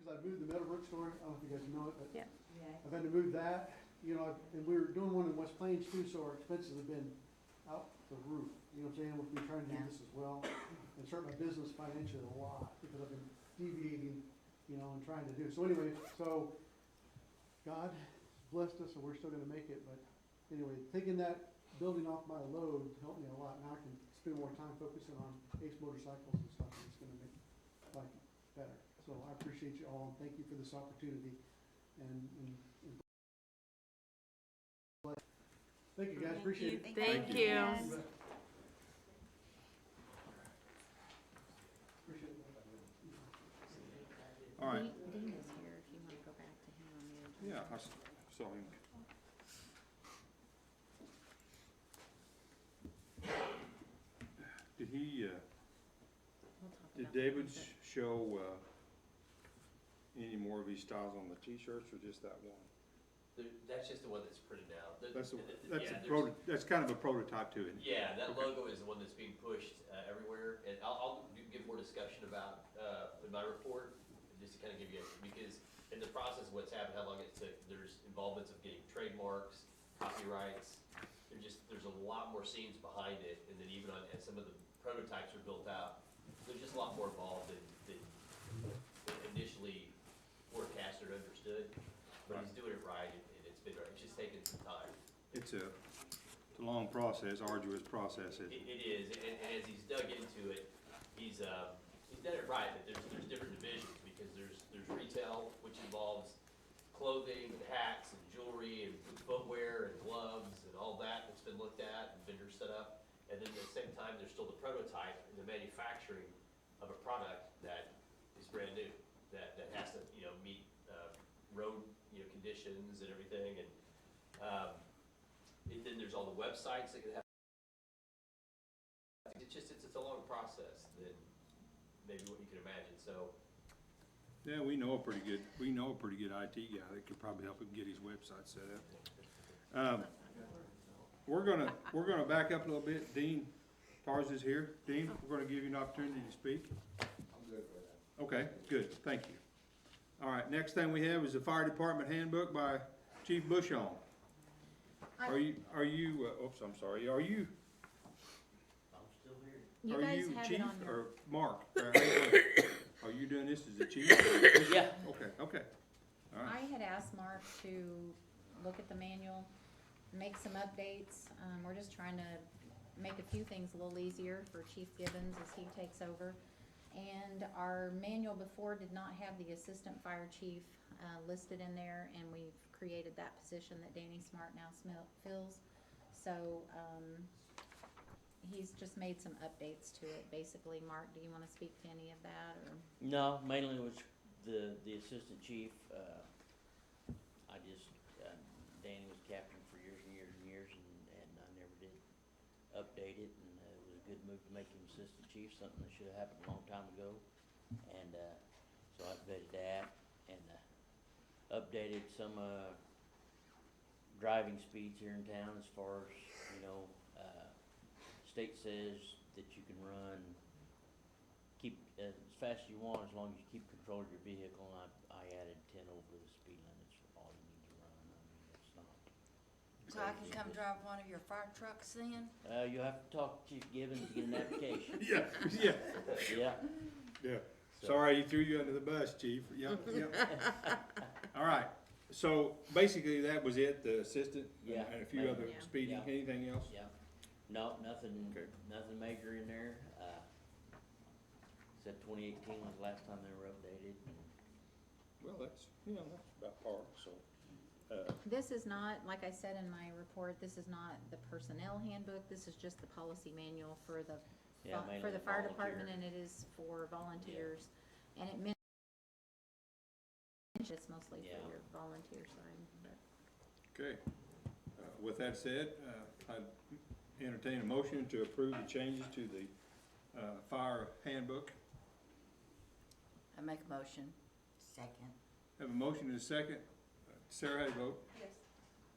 since I moved the Meadowbrook store, I don't know if you guys know it, but Yeah. I've had to move that, you know, and we were doing one in West Plains too, so our expenses have been out the roof. You know what I'm saying? We've been trying to do Yeah. this as well, and start my business financially a lot, because I've been deviating, you know, and trying to do. So anyway, so God blessed us, and we're still gonna make it, but anyway, taking that building off my load helped me a lot. Now I can spend more time focusing on Ace Motorcycles and stuff, and it's gonna make life better. So I appreciate you all, and thank you for this opportunity, and thank you guys, appreciate it. Thank you. Appreciate it. All right, Dean is here if you wanna go back to him on the agenda. yeah, I saw him. Did he, We'll talk did about David that. show, any more of his styles on the t-shirts or just that one? That's just the one that's printed out. That's Yeah, there's- that's kind of a prototype to it. Yeah, that Okay. logo is the one that's being pushed everywhere, and I'll give more discussion about, in my report, just to kind of give you, because in the process of what's happened, how long it took, there's involvements of getting trademarks, copyrights, there's a lot more scenes behind it, and then even as some of the prototypes are built out, there's just a lot more involved than initially forecasted or understood, but he's doing it right, and it's been, it's just taken some time. It's a long process, arduous process, isn't it? It is, and as he's dug into it, he's done it right, but there's different divisions, because there's retail, which involves clothing, and hats, and jewelry, and footwear, and gloves, and all that that's been looked at, and vendors set up. And then at the same time, there's still the prototype and the manufacturing of a product that is brand new, that has to, you know, meet, road, you know, conditions and everything, and, then there's all the websites that can have. It's a long process than maybe what you can imagine, so. Yeah, we know a pretty good IT guy that could probably help him get his website set up. We're gonna back up a little bit. Dean Tarz is here. Dean, we're gonna give you an opportunity to speak. I'm good with that. Okay, good, thank you. All right, next thing we have is the Fire Department Handbook by Chief Bushong. Are you, oops, I'm sorry, are you I'm still here. You Are guys you have chief it on your, or Mark? Are you doing this as the chief? Yeah. Okay, okay. All right. I had asked Mark to look at the manual, make some updates. We're just trying to make a few things a little easier for Chief Gibbons as he takes over. And our manual before did not have the assistant fire chief listed in there, and we've created that position that Danny Smart now fills. So, he's just made some updates to it, basically. Mark, do you wanna speak to any of that, or? No, mainly was the assistant chief, Danny was captain for years and years and years, and I never did update it, and it was a good move to make him assistant chief, something that should've happened a long time ago. And, so I updated that, and, updated some, driving speeds here in town as far as, you know, state says that you can run, keep as fast as you want, as long as you keep control of your vehicle, and I added 10 over the speed limits for all you need to run. I mean, it's not. So I can come drive one of your fire trucks then? You'll have to talk to Chief Gibbons to get an application. Yeah. So- Sorry, you threw you under the bus, chief. Yep. All right, so basically that was it, the assistant Yeah, and a few maybe. other Yeah. speeding, Yeah. anything else? Yeah, no, nothing, Okay. nothing major in there. Said 2018 was the last time they were updated. Well, that's about par, so. This is not, like I said in my report, this is not the personnel handbook, this is just the policy manual for the, Yeah, for mainly the fire volunteer. department, and it is for volunteers. And it mentions mostly Yeah. for your volunteer side, but. Okay, with that said, I'd entertain a motion to approve the changes to the, fire handbook. I make a motion. Second, Have a motion and a second. Sarah, how do you vote?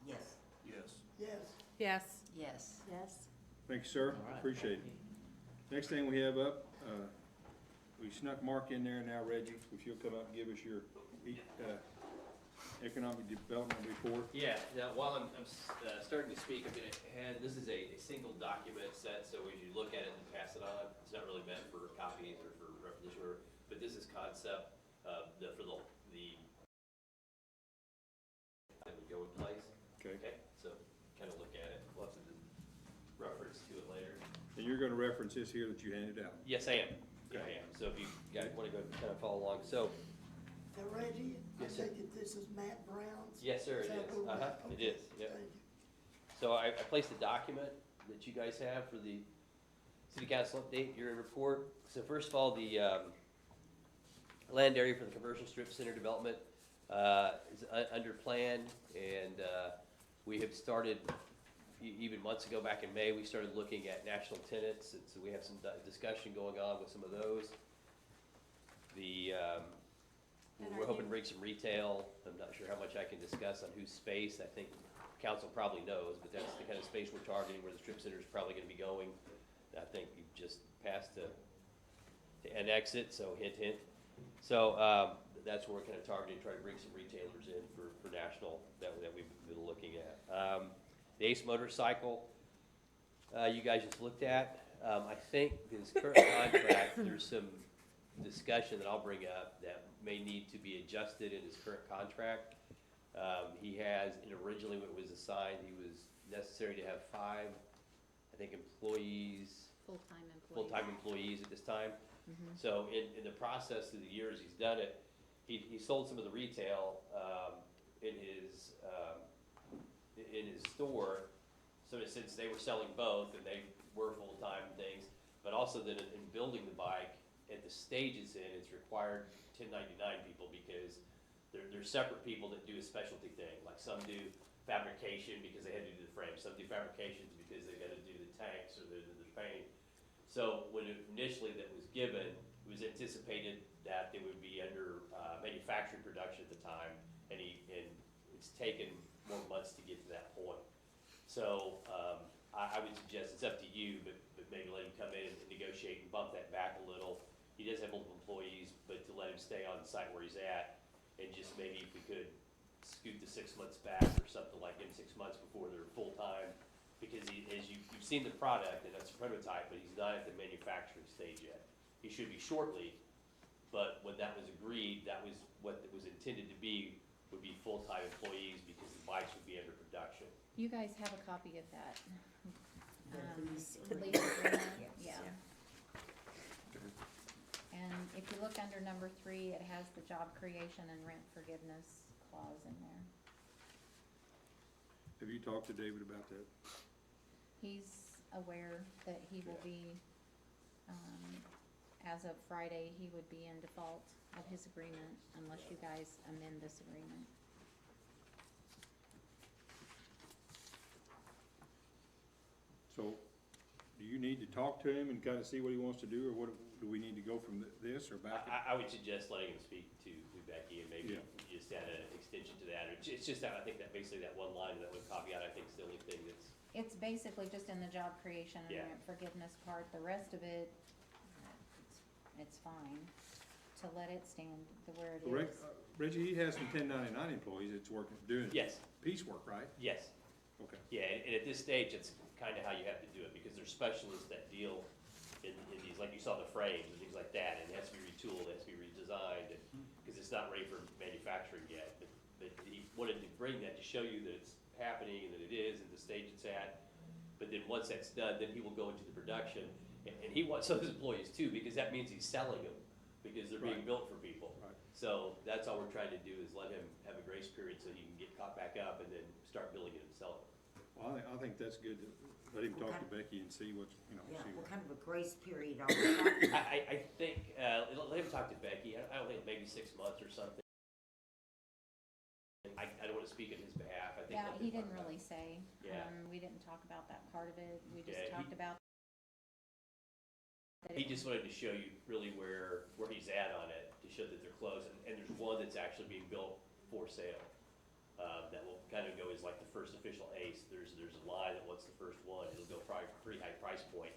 yes. Yes. Yes, Yes. Yes. Yes. Thank you, sir. All right, Appreciate it. thank you. Next thing we have up, we snuck Mark in there now, Reggie, if you'll come up and give us your economic development report. Yeah, now while I'm starting to speak, I'm gonna hand, this is a single document set, so as you look at it and pass it on, it's not really meant for copies or for repetition, but this is concept, for the that would go in place. Okay. So kind of look at it, we'll have to reference to it later. And you're gonna reference this here that you handed out. Yes, I am. Yeah, I am. So if you guys wanna go kind of follow along, so, Now Reggie, I Yes, sir. take it this is Matt Brown's? yes, sir, it that is. who we- It okay, is, yep. thank you. So I placed a document that you guys have for the city council update, your report. So first of all, the land area for the commercial strip center development is under plan, and we have started, even months ago, back in May, we started looking at national tenants, and so we have some discussion going on with some of those. We're hoping to bring some retail. I'm not sure how much I can discuss on whose space. I think council probably knows, but that's the kind of space we're targeting, where the strip center is probably gonna be going. I think you've just passed to annex it, so hint, hint. So, that's where we're kind of targeting, try to bring some retailers in for national that we've been looking at. The Ace motorcycle, you guys just looked at. I think his current contract, there's some discussion that I'll bring up that may need to be adjusted in his current contract. He has, and originally when it was assigned, he was necessary to have 5, I think, employees, full-time employees at this time. So in the process of the years he's done it, he sold some of the retail in his store. So since they were selling both and they were full-time things, but also then in building the bike, at the stage it's in, it's required 1099 people because they're separate people that do a specialty thing. Like some do fabrication because they had to do the frame. Some do fabrications because they got to do the tanks or the paint. So when initially that was given, it was anticipated that they would be under manufacturing production at the time, and it's taken more months to get to that point. So I would suggest, it's up to you, but maybe let him come in and negotiate and bump that back a little. He does have multiple employees, but to let him stay on the site where he's at, and just maybe if we could scoot the 6 months back or something like in 6 months before they're full-time, because as you've seen the product, and that's a prototype, but he's not at the manufacturing stage yet. He should be shortly, but when that was agreed, that was what it was intended to be, would be full-time employees because the bikes would be under production. You guys have a copy of that. lease Lease agreement, Yes. yeah. And if you look under number 3, it has the job creation and rent forgiveness clause in there. Have you talked to David about that? He's aware that he will be, as of Friday, he would be in default of his agreement unless you guys amend this agreement. So, do you need to talk to him and kind of see what he wants to do, or what, do we need to go from this or back? I would suggest letting him speak to Becky and maybe Yeah. just add an extension to that. It's just that, I think that basically that one line, that one caveat, I think is the only thing that's, It's basically just in the job creation and Yeah. rent forgiveness part. The rest of it, it's fine to let it stand where it is. Reggie, he has some 1099 employees that's working, doing yes, piecework, right? yes. Okay. Yeah, and at this stage, it's kind of how you have to do it, because there's specialists that deal in these, like you saw the frames and things like that, and it has to be retooled, it has to be redesigned, because it's not ready for manufacturing yet. But he wanted to bring that to show you that it's happening and that it is, and the stage it's at. But then once that's done, then he will go into the production, and he wants those employees too, because that means he's selling them, because they're being Right. built for people. Right. So that's all we're trying to do, is let him have a grace period so he can get caught back up and then start building it himself. Well, I think that's good to let him talk to Becky and see what's, Yeah, see what what. kind of a grace period are we talking? I think, let him talk to Becky, I don't think, maybe 6 months or something. I don't wanna speak on his behalf, I think. Yeah, let he him didn't talk about it. really say. Yeah. We didn't talk about that part of it. We just Yeah, talked about. that He it- just wanted to show you really where he's at on it, to show that they're close, and there's one that's actually being built for sale. That will kind of go as like the first official Ace. There's a line that wants the first one, it'll go probably pretty high price point.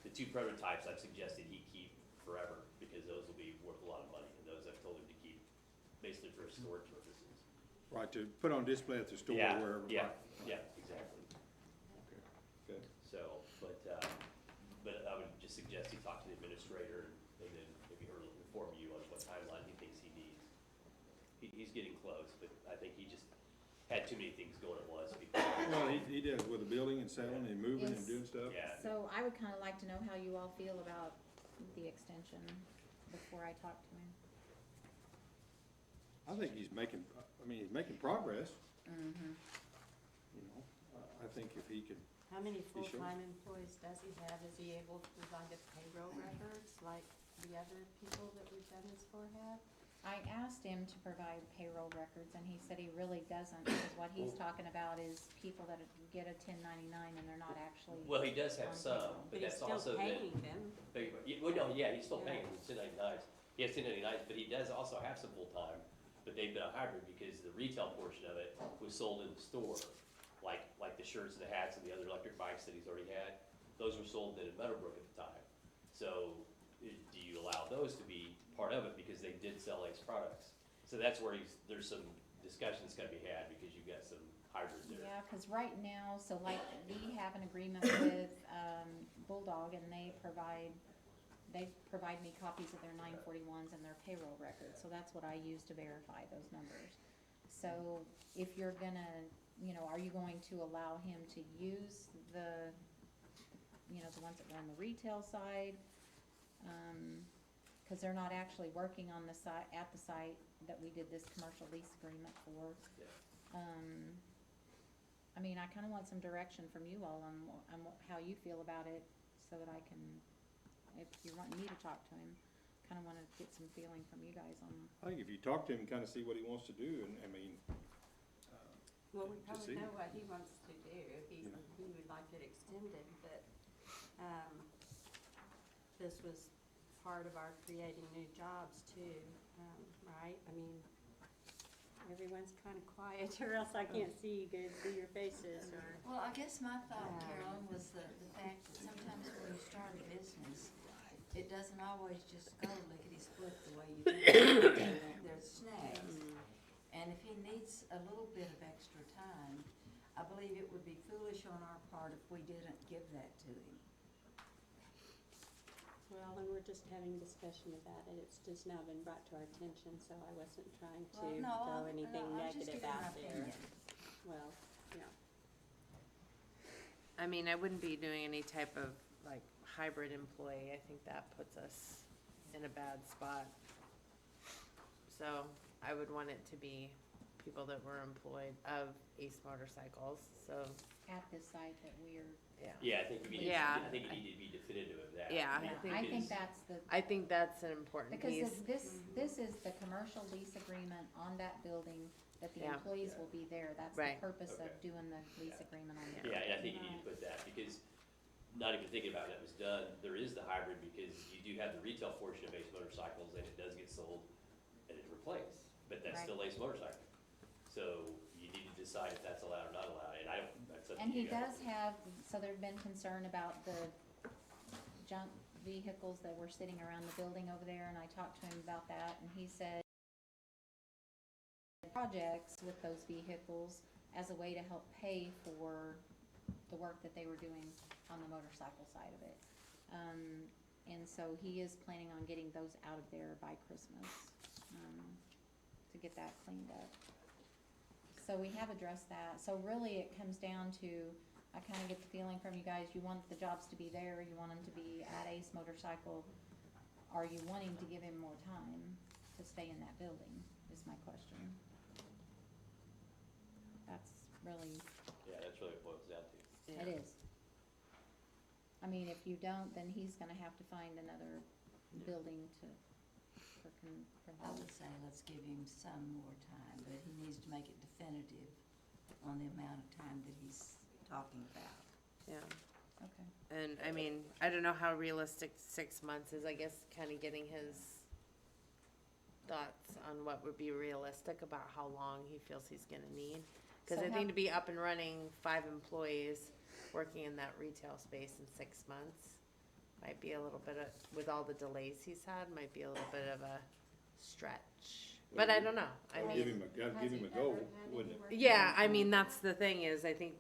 The 2 prototypes I've suggested he keep forever, because those will be worth a lot of money, and those I've told him to keep basically for storage purposes. Right, to put on display at the store, Yeah, wherever. yeah, right. yeah, exactly. Okay, good. So, but I would just suggest he talk to the administrator and then maybe her inform you on what timeline he thinks he needs. He's getting close, but I think he just had too many things going at once before. Well, he does with the building and selling and moving and Is- doing stuff. Yeah. So I would kinda like to know how you all feel about the extension before I talk to him. I think he's making progress, Mm-hmm. you know. I think if he could, How many You sure? full-time employees does he have? Is he able to provide the payroll records like the other people that we've done this for have? I asked him to provide payroll records, and he said he really doesn't, because what he's talking about is people that get a 1099 and they're not actually. Well, he does have on some, payroll. but he's that's still also that. paying them. Well, no, yeah, he's still Yeah. paying them 1099s. He has 1099s, but he does also have some full-time, but they've been a hybrid because the retail portion of it was sold in the store. Like the shirts and the hats and the other electric bikes that he's already had, those were sold in Meadowbrook at the time. So, do you allow those to be part of it because they did sell Ace products? So that's where there's some discussions gotta be had because you've got some hybrids there. Yeah, cause right now, so like, we have an agreement with, Bulldog, and they provide me copies of their 941s and their payroll records, so that's what I use to verify those numbers. So, if you're gonna, are you going to allow him to use the ones that were on the retail side? Cause they're not actually working on the site, at the site that we did this commercial lease agreement for. Yeah. I kinda want some direction from you all on how you feel about it, so that I can, if you're wanting me to talk to him, kinda wanna get some feeling from you guys on. I think if you talk to him and kinda see what he wants to do, and, Well, we To probably see. know what he wants to do. He Yeah. would like it extended, but, this was part of our creating new jobs too, right? Everyone's kinda quiet, or else I can't see your faces, or. Well, I guess my thought, Um, Carolyn, was the fact that sometimes when you start a business, it doesn't always just go lickety-split the way you think. There's snags. And if he needs a little bit of extra time, I believe it would be foolish on our part if we didn't give that to him. Well, and we're just having a discussion about it. It's just now been brought to our attention, so I wasn't trying to Well, no, throw anything I'm just negative giving my out there. opinion. Well, I wouldn't be doing any type of like hybrid employee. I think that puts us in a bad spot. So I would want it to be people that were employed of Ace Motorcycles, so, At this site that we're, yeah. Yeah, I think you need, Yeah. I think you need to be definitive of that. Yeah, I Because- think that's the. I think that's an important Because piece. this is the commercial lease agreement on that building, that the Yeah. employees will be there, that's the Right. purpose of Okay. doing the lease Yeah. agreement on there. Yeah, and I think you need to put that, because not even thinking about it was done, there is the hybrid, because you do have the retail portion of Ace Motorcycles, and it does get sold and it's replaced, but that's Right. still Ace Motorcycle. So you need to decide if that's allowed or not allowed, and that's up to And you he guys. does have, so there've been concern about the junk vehicles that were sitting around the building over there, and I talked to him about that, and he said projects with those vehicles as a way to help pay for the work that they were doing on the motorcycle side of it. And so he is planning on getting those out of there by Christmas, to get that cleaned up. So we have addressed that, so really it comes down to, I kinda get the feeling from you guys, you want the jobs to be there, you want them to be at Ace Motorcycle. Are you wanting to give him more time to stay in that building, is my question. That's really, Yeah, that's really what it boils down to. it is. If you don't, then he's gonna have to find another building for I would say let's give him some more time, but he needs to make it definitive on the amount of time that he's talking about. Yeah. Okay. And I don't know how realistic 6 months is, I guess kinda getting his thoughts on what would be realistic about how long he feels he's gonna need. Cause So I how- think to be up and running, 5 employees working in that retail space in 6 months might be a little bit of, with all the delays he's had, might be a little bit of a stretch. but I don't know. I I'd mean, give him a go, wouldn't it? yeah, I mean, that's the thing is, I think,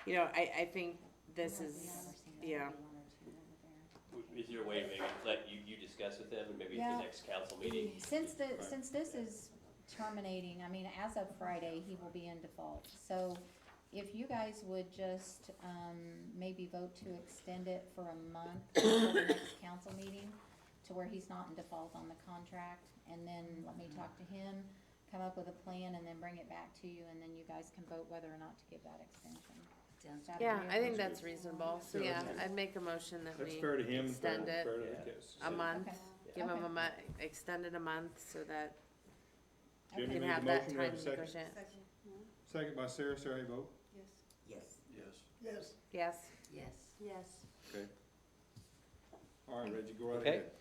you know, I think this is, yeah. Is there a way to maybe let you discuss with them and maybe at Yeah. the next council meeting? Since this is terminating, I mean, as of Friday, he will be in default. So if you guys would just, maybe vote to extend it for a month until the next council meeting, to where he's not in default on the contract, and then let me talk to him, come up with a plan, and then bring it back to you, and then you guys can vote whether or not to give that extension. Sounds That Yeah, I think agreeable? that's reasonable. So yeah, I'd make a motion that That's we fair to him, fair extend it to the Yeah. kids. a month, Okay. give him Okay. a month, extend it a month so that Jimmy we made can the have that motion, do I time have a to second? negotiate. Second by Sarah, Sarah, how you vote? Yes. Yes. Yes, Yes. Yes. Yes. Okay. All right, Reggie, go right Okay. ahead.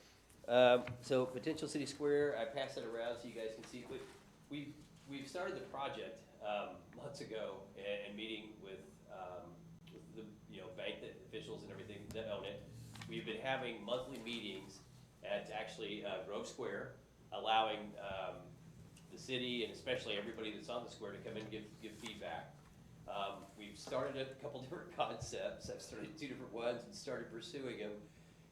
So potential city square, I passed it around so you guys can see, but we've started the project, months ago and meeting with the, you know, bank officials and everything that own it. We've been having monthly meetings at actually, Grove Square, allowing, the city and especially everybody that's on the square to come in and give feedback. We've started a couple different concepts. I've started 2 different ones and started pursuing them.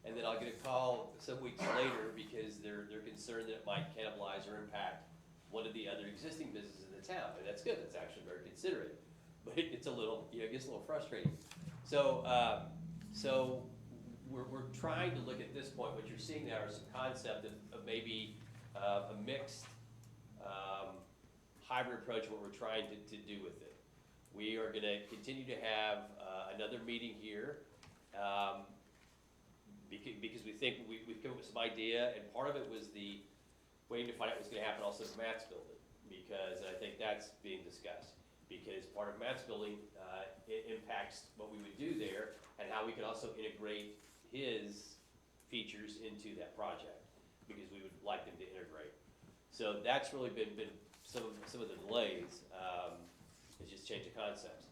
And then I'll get a call some weeks later because they're concerned that it might cannibalize or impact one of the other existing businesses in the town. And that's good, that's actually very considerate. But it's a little, you know, it gets a little frustrating. So, we're trying to look at this point, what you're seeing now is some concept of maybe a mixed hybrid approach, what we're trying to do with it. We are gonna continue to have another meeting here. Because we think we've come up with some idea, and part of it was the waiting to find out what's gonna happen also to Matt's building, because I think that's being discussed. Because part of Matt's building, it impacts what we would do there, and how we could also integrate his features into that project, because we would like them to integrate. So that's really been some of the delays, is just change of concepts.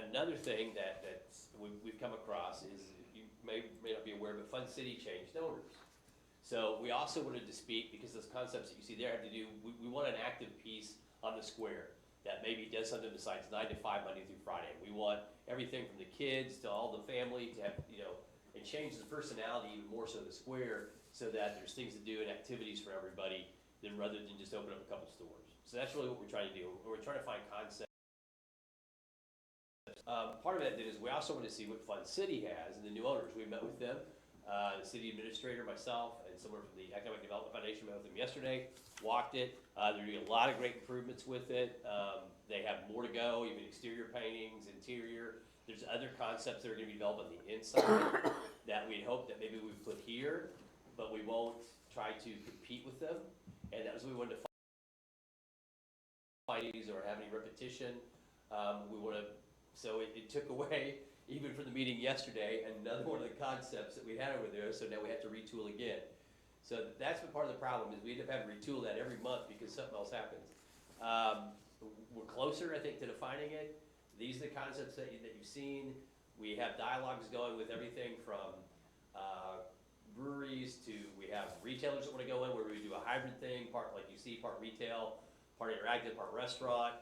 Another thing that we've come across is, you may not be aware, but Fun City changed owners. So we also wanted to speak, because those concepts that you see there have to do, we want an active piece on the square that maybe does something besides 9 to 5, Monday through Friday. We want everything from the kids to all the family to have, you know, and change the personality even more so of the square, so that there's things to do and activities for everybody, than rather than just open up a couple stores. So that's really what we're trying to do. We're trying to find concepts. Part of that then is we also want to see what Fun City has and the new owners. We met with them, the city administrator, myself, and someone from the Economic Development Foundation met with them yesterday, walked it. They're doing a lot of great improvements with it. They have more to go, even exterior paintings, interior. There's other concepts that are gonna be developed on the inside that we'd hope that maybe we put here, but we won't try to compete with them. And that was what we wanted to find or have any repetition. So it took away, even from the meeting yesterday, another one of the concepts that we had over there, so now we have to retool again. So that's been part of the problem, is we end up having to retool that every month because something else happens. We're closer, I think, to defining it. These are the concepts that you've seen. We have dialogues going with everything from breweries to, we have retailers that want to go in where we do a hybrid thing, part like you see, part retail, part interactive, part restaurant.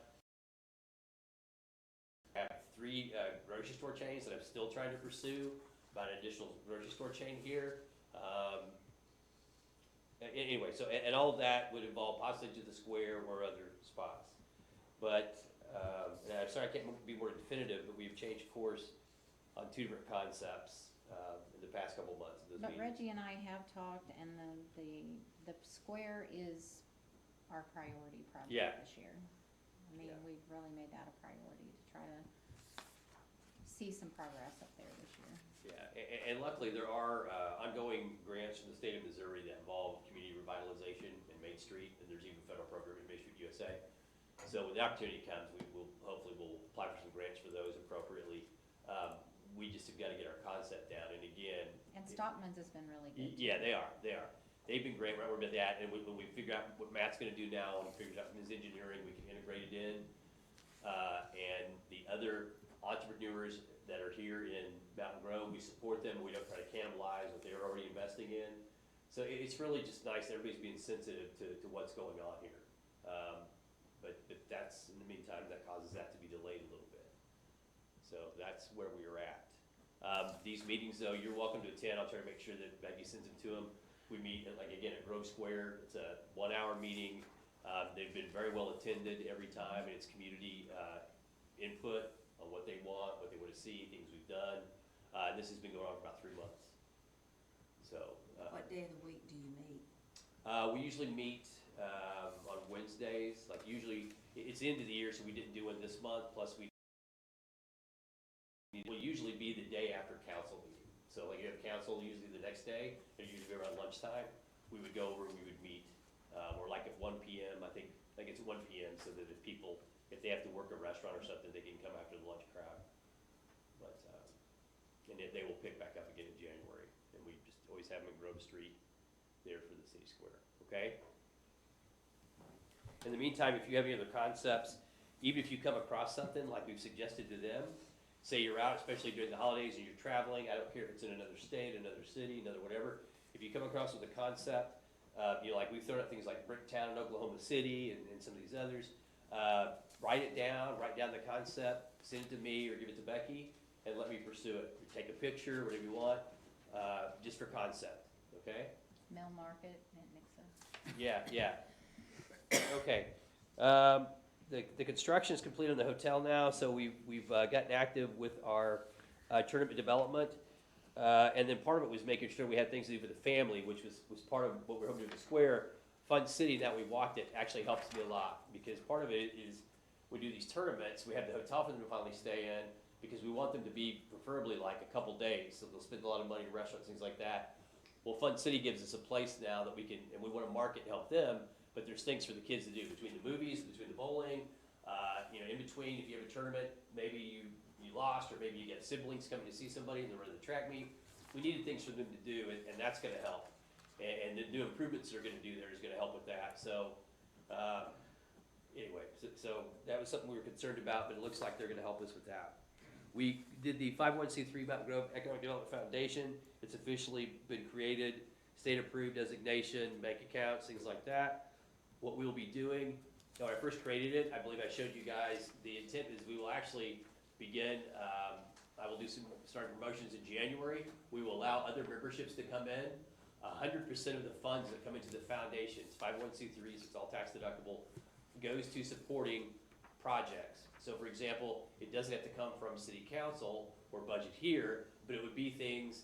I have 3 grocery store chains that I'm still trying to pursue, about an additional grocery store chain here. Anyway, so, and all of that would involve possibly to the square or other spots. But, and I'm sorry I can't be more definitive, but we've changed course on 2 different concepts in the past couple months of those But meetings. Reggie and I have talked, and the square is our priority Yeah. project this year. I mean, Yeah. we've really made that a priority to try to see some progress up there this year. Yeah, and luckily there are ongoing grants from the state of Missouri that involve community revitalization in Main Street, and there's even a federal program in Main Street USA. So when the opportunity comes, we'll apply for some grants for those appropriately. We just have got to get our concept down, and again. And Stockman's has been really good. Yeah, they are. They've been great right where we're at, and when we figure out what Matt's gonna do now, and figures out from his engineering, we can integrate it in. And the other entrepreneurs that are here in Mountain Grove, we support them, we don't try to cannibalize what they're already investing in. So it's really just nice that everybody's being sensitive to what's going on here. But that's, in the meantime, that causes that to be delayed a little bit. So that's where we are at. These meetings, though, you're welcome to attend. I'll try to make sure that Becky sends them to them. We meet, at, like, again, at Grove Square. It's a 1-hour meeting. They've been very well attended every time, and it's community input on what they want, what they want to see, things we've done. And this has been going on for about 3 months. So. What day of the week do you meet? We usually meet on Wednesdays. Like usually, it's the end of the year, so we didn't do one this month. Plus, it will usually be the day after council meeting. So like you have council usually the next day. It'll usually be around lunchtime. We would go over. We would meet. Or like at 1 p.m. I think it's 1 p.m. so that if they have to work a restaurant or something, they can come after the lunch crowd. But and they will pick back up again in January. And we just always have them in Grove Street there for the city square, okay? In the meantime, if you have any other concepts, even if you come across something like we've suggested to them, say you're out, especially during the holidays and you're traveling, I don't care if it's in another state, another city, another whatever, if you come across with a concept, like we've thrown out things like Bricktown in Oklahoma City and some of these others, write down the concept, send it to me or give it to Becky, and let me pursue it. Take a picture, whatever you want, just for concept, okay? Mill Market at Nixon. Yeah. Okay. The construction is complete on the hotel now, so we've gotten active with our tournament development. And then part of it was making sure we had things to do for the family, which was part of what we're hoping to do with the square. Fun City that we walked it actually helps me a lot, because part of it is we do these tournaments, we have the hotel for them to finally stay in, because we want them to be preferably like a couple days, so they'll spend a lot of money in restaurants, things like that. Well, Fun City gives us a place now that we can, and we want to market and help them, but there's things for the kids to do between the movies, between the bowling, in between, if you have a tournament, maybe you lost, or maybe you get siblings coming to see somebody and they're running the track meet. We needed things for them to do, and that's going to help. And the new improvements they're going to do there is going to help with that. So, anyway, so that was something we were concerned about, but it looks like they're going to help us with that. We did the 501c3 Mountain Grove Economic Development Foundation. It's officially been created, state-approved designation, bank accounts, things like that. What we'll be doing, when I first created it, I believe I showed you guys, the intent is we will actually begin, I will do some starting promotions in January. We will allow other memberships to come in. 100% of the funds that come into the foundation, it's 501c3s, it's all tax deductible, goes to supporting projects. So for example, it doesn't have to come from city council or budget here, but it would be things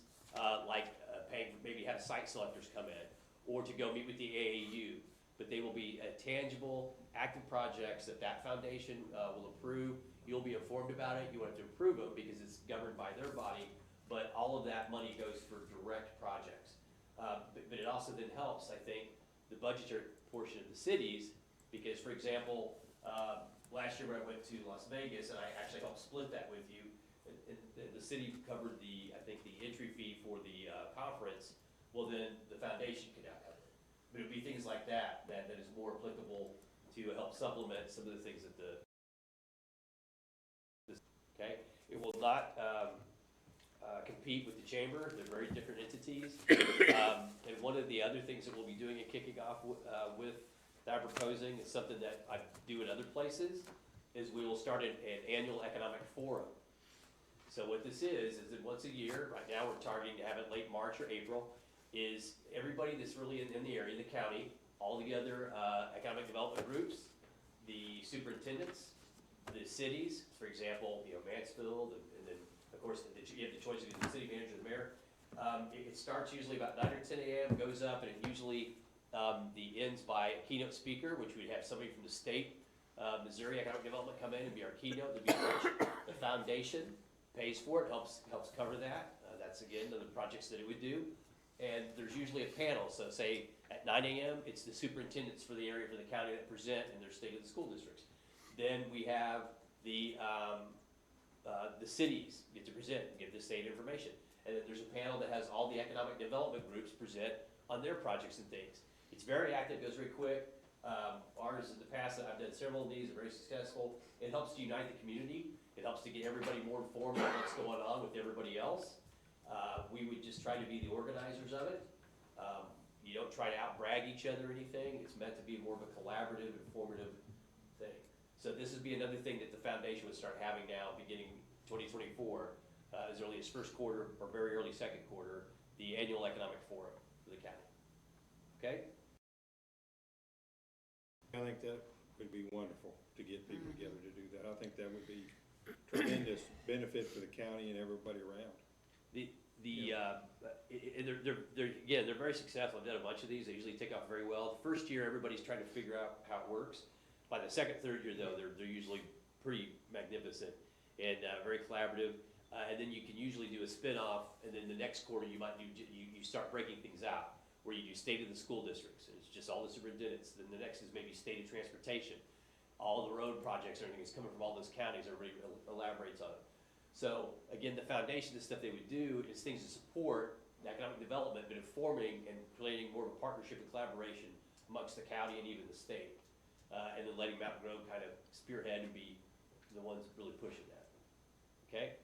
like paying, maybe have site selectors come in, or to go meet with the AAU. But they will be tangible, active projects that foundation will approve. You'll be informed about it. You won't have to approve them because it's governed by their body, but all of that money goes for direct projects. But it also then helps, I think, the budgetary portion of the cities, because, for example, last year when I went to Las Vegas, and I actually helped split that with you, and the city covered I think the entry fee for the conference. Well, then the foundation could now cover it. But it would be things like that is more applicable to help supplement some of the things that okay? It will not compete with the chamber. They're very different entities. And one of the other things that we'll be doing and kicking off with that I'm proposing is something that I do in other places, is we will start an annual economic forum. So what this is that once a year, right now we're targeting to have it late March or April, is everybody that's really in the area, the county, all the other economic development groups, the superintendents, the cities, for example, Mansfield, and then of course you have the choice of the city manager or the mayor. It starts usually about 9 or 10 a.m., goes up, and it usually the ends by a keynote speaker, which we'd have somebody from the state, Missouri Economic Development come in and be our keynote. The foundation pays for it, helps cover that. That's again the projects that it would do. And there's usually a panel, so say at 9 a.m. it's the superintendents for the area, for the county that present in their state of the school districts. Then we have the cities get to present and give the state information. And then there's a panel that has all the economic development groups present on their projects and things. It's very active, goes very quick. Ours in the past, I've done several of these, are very successful. It helps to unite the community. It helps to get everybody more informed on what's going on with everybody else. We would just try to be the organizers of it. you don't try to out-brag each other or anything. It's meant to be more of a collaborative, informative thing. So this would be another thing that the foundation would start having now, beginning 2024, as early as first quarter or very early second quarter, the annual economic forum for the county. Okay? I think that would be wonderful to get people together to do that. I think that would be tremendous benefit for the county and everybody around. They're very successful. I've done a bunch of these. They usually take off very well. The first year, everybody's trying to figure out how it works. By the second, third year, though, they're usually pretty magnificent and very collaborative. And then you can usually do a spin-off, and then the next quarter you might do, you start breaking things out, where you do state of the school districts. It's just all the superintendents. Then the next is maybe state of transportation. All the road projects, everything is coming from all those counties, everybody elaborates on it. So again, the foundation, the stuff they would do is things to support economic development, but informing and creating more of a partnership and collaboration amongst the county and even the state. And then letting Mountain Grove kind of spearhead and be the ones really pushing that. Okay?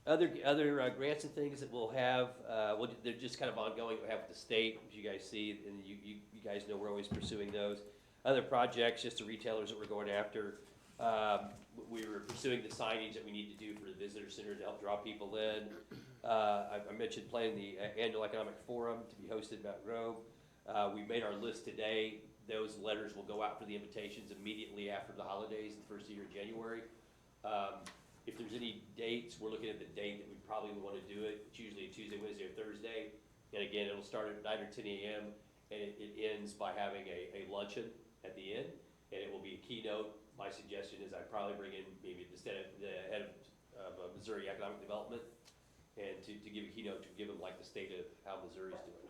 Other grants and things that we'll have, they're just kind of ongoing. We have with the state, as you guys see, and you guys know we're always pursuing those. Other projects, just the retailers that we're going after. We were pursuing the signage that we need to do for the visitor center to help draw people in. I mentioned planning the annual economic forum to be hosted in Mountain Grove. We made our list today. Those letters will go out for the invitations immediately after the holidays, the first of the year, January. If there's any dates, we're looking at the date that we probably want to do it. It's usually a Tuesday, Wednesday, or Thursday. And again, it'll start at 9 or 10 a.m. and it ends by having a luncheon at the end. And it will be a keynote. My suggestion is I'd probably bring in maybe instead of the head of Missouri Economic Development, and to give a keynote to give them like the state of how Missouri's doing.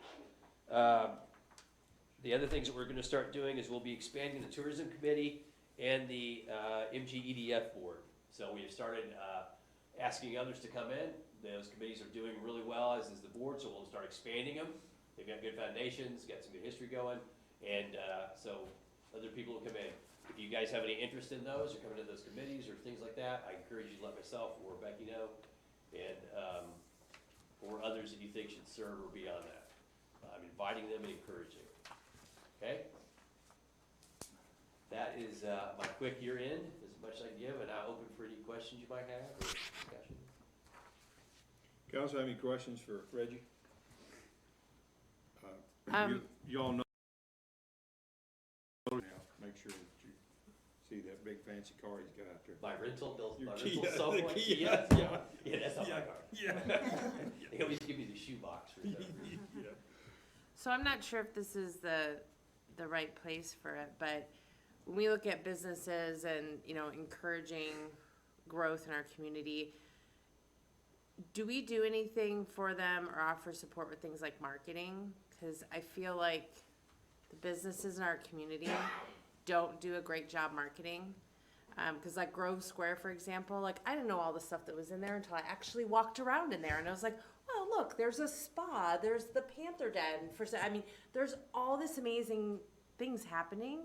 The other things that we're going to start doing is we'll be expanding the tourism committee and the MGEDF board. So we have started asking others to come in. Those committees are doing really well, as is the board, so we'll start expanding them. They've got good foundations, got some good history going, and so other people will come in. If you guys have any interest in those, or coming to those committees or things like that, I encourage you to let myself or Becky know, and or others that you think should serve or be on that. I'm inviting them and encouraging. Okay? That is my quick year end, as much as I can give, and I'll open for any questions you might have or discussion. Council, have any questions for Reggie? You all know now, make sure that you see that big fancy car he's got out there. My rental Kia, software. the Kia, Yeah, that's not my car. Yeah. They always give me the shoebox for that. Yeah. So I'm not sure if this is the right place for it, but when we look at businesses and, encouraging growth in our community, do we do anything for them or offer support with things like marketing? Because I feel like the businesses in our community don't do a great job marketing. Because like Grove Square, for example, like I didn't know all the stuff that was in there until I actually walked around in there, and I was like, oh look, there's a spa, there's the Panther Den. There's all this amazing things happening,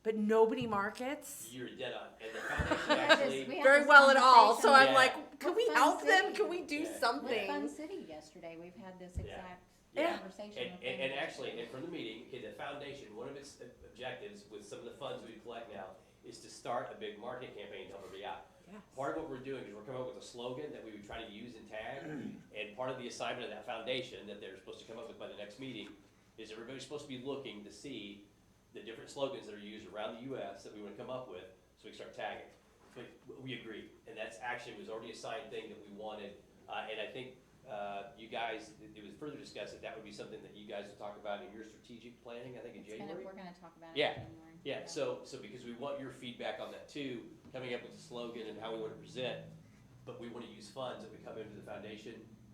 but nobody markets You're dead on. And the foundation actually, very well at all. So I'm Yeah. like, can we Fun help them? City. Can we do Yeah. something? With Fun City yesterday, we've had this exact Yeah. conversation And, with and, them. and actually, and from the meeting, okay, the foundation, one of its objectives with some of the funds we collect now is to start a big marketing campaign to help everybody out. Yes. Part of what we're doing is we're coming up with a slogan that we would try to use and tag, and part of the assignment of that foundation that they're supposed to come up with by the next meeting is everybody's supposed to be looking to see the different slogans that are used around the US that we want to come up with, so we can start tagging. But we agree, and that's actually was already a signed thing that we wanted, and I think you guys, it was further discussed that would be something that you guys would talk about in your strategic planning, I think in January. We're gonna talk about it Yeah. in January. Yeah, so because we want your feedback on that too, coming up with a slogan and how we want to present, but we want to use funds that we come into the foundation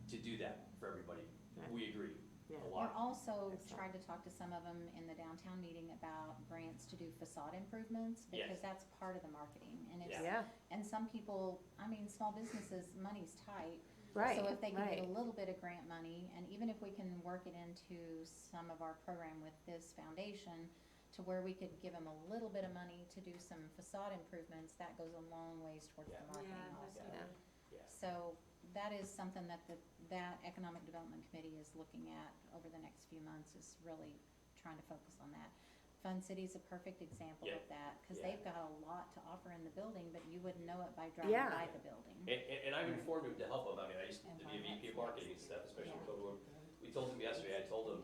to do that for everybody. Right. We agree Yeah. a We're lot. also tried to talk to some of them in the downtown meeting about grants to do facade improvements, because Yes. that's part of the marketing, and it's, Yeah. and some people, small businesses, money's tight. Right. So if they can get right. a little bit of grant money, and even if we can work it into some of our program with this foundation, to where we could give them a little bit of money to do some facade improvements, that goes a long ways towards Yeah. the marketing Yeah, also. yeah. Yeah. So that is something that that Economic Development Committee is looking at over the next few months, is really trying to focus on that. Fun City's a perfect example of that, cause they've got a lot to offer in the building, but you wouldn't know it by driving Yeah. by the building. And I've informed him to help him, I mean, I used to And be a find VP of that marketing and stuff, especially for, we told him yesterday, I told him,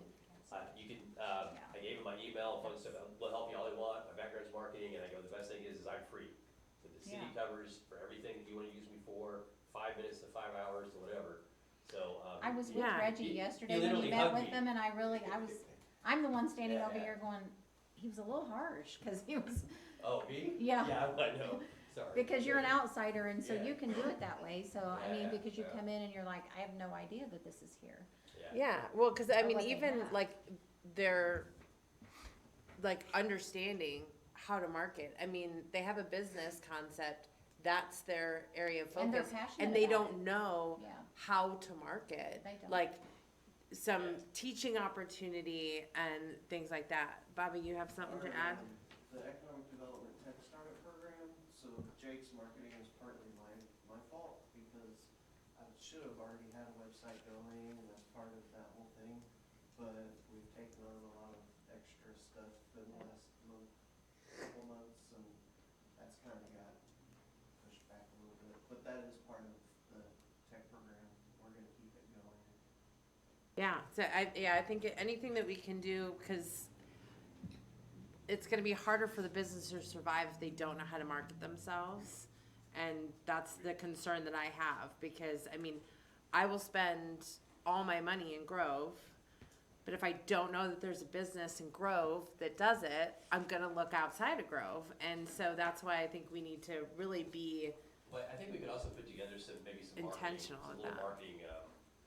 you can, I gave him my email, phone stuff, we'll help you all they want, my background's marketing, and I go, the best thing is I'm free. So the city Yeah. covers for everything that you wanna use me for, 5 minutes to 5 hours to whatever, so, I was with Yeah. Reggie He- he yesterday when literally you met hugged with me. him, and I'm the one standing Yeah, over yeah. here going, he was a little harsh, cause he was, oh, me? Yeah. Yeah, I know, sorry. because you're an outsider, and so Yeah. you can do it that way, so, I Yeah, mean, yeah, because you yeah. come in and you're like, I have no idea that this is here. Yeah, well, cause I Or mean, what they even have. like they're like understanding how to market. I mean, they have a business concept, that's their area of focus. And they're passionate And they about don't know Yeah, how to market. they don't. Like some Yeah. teaching opportunity and things like that. Bobby, you have something to add? The Economic Development Tech Startup Program, so Jake's marketing is partly my fault, because I should have already had a website going, and that's part of that whole thing, but we've taken on a lot of extra stuff in the last couple months, and that's kinda got pushed back a little bit, but that is part of the tech program, we're gonna keep it going. Yeah, so I think anything that we can do, cause it's gonna be harder for the business to survive if they don't know how to market themselves. And that's the concern that I have, because, I mean, I will spend all my money in Grove, but if I don't know that there's a business in Grove that does it, I'm gonna look outside of Grove. And so that's why I think we need to really be, But I think we could also put together some, maybe some marketing, Intentional some with little that. marketing,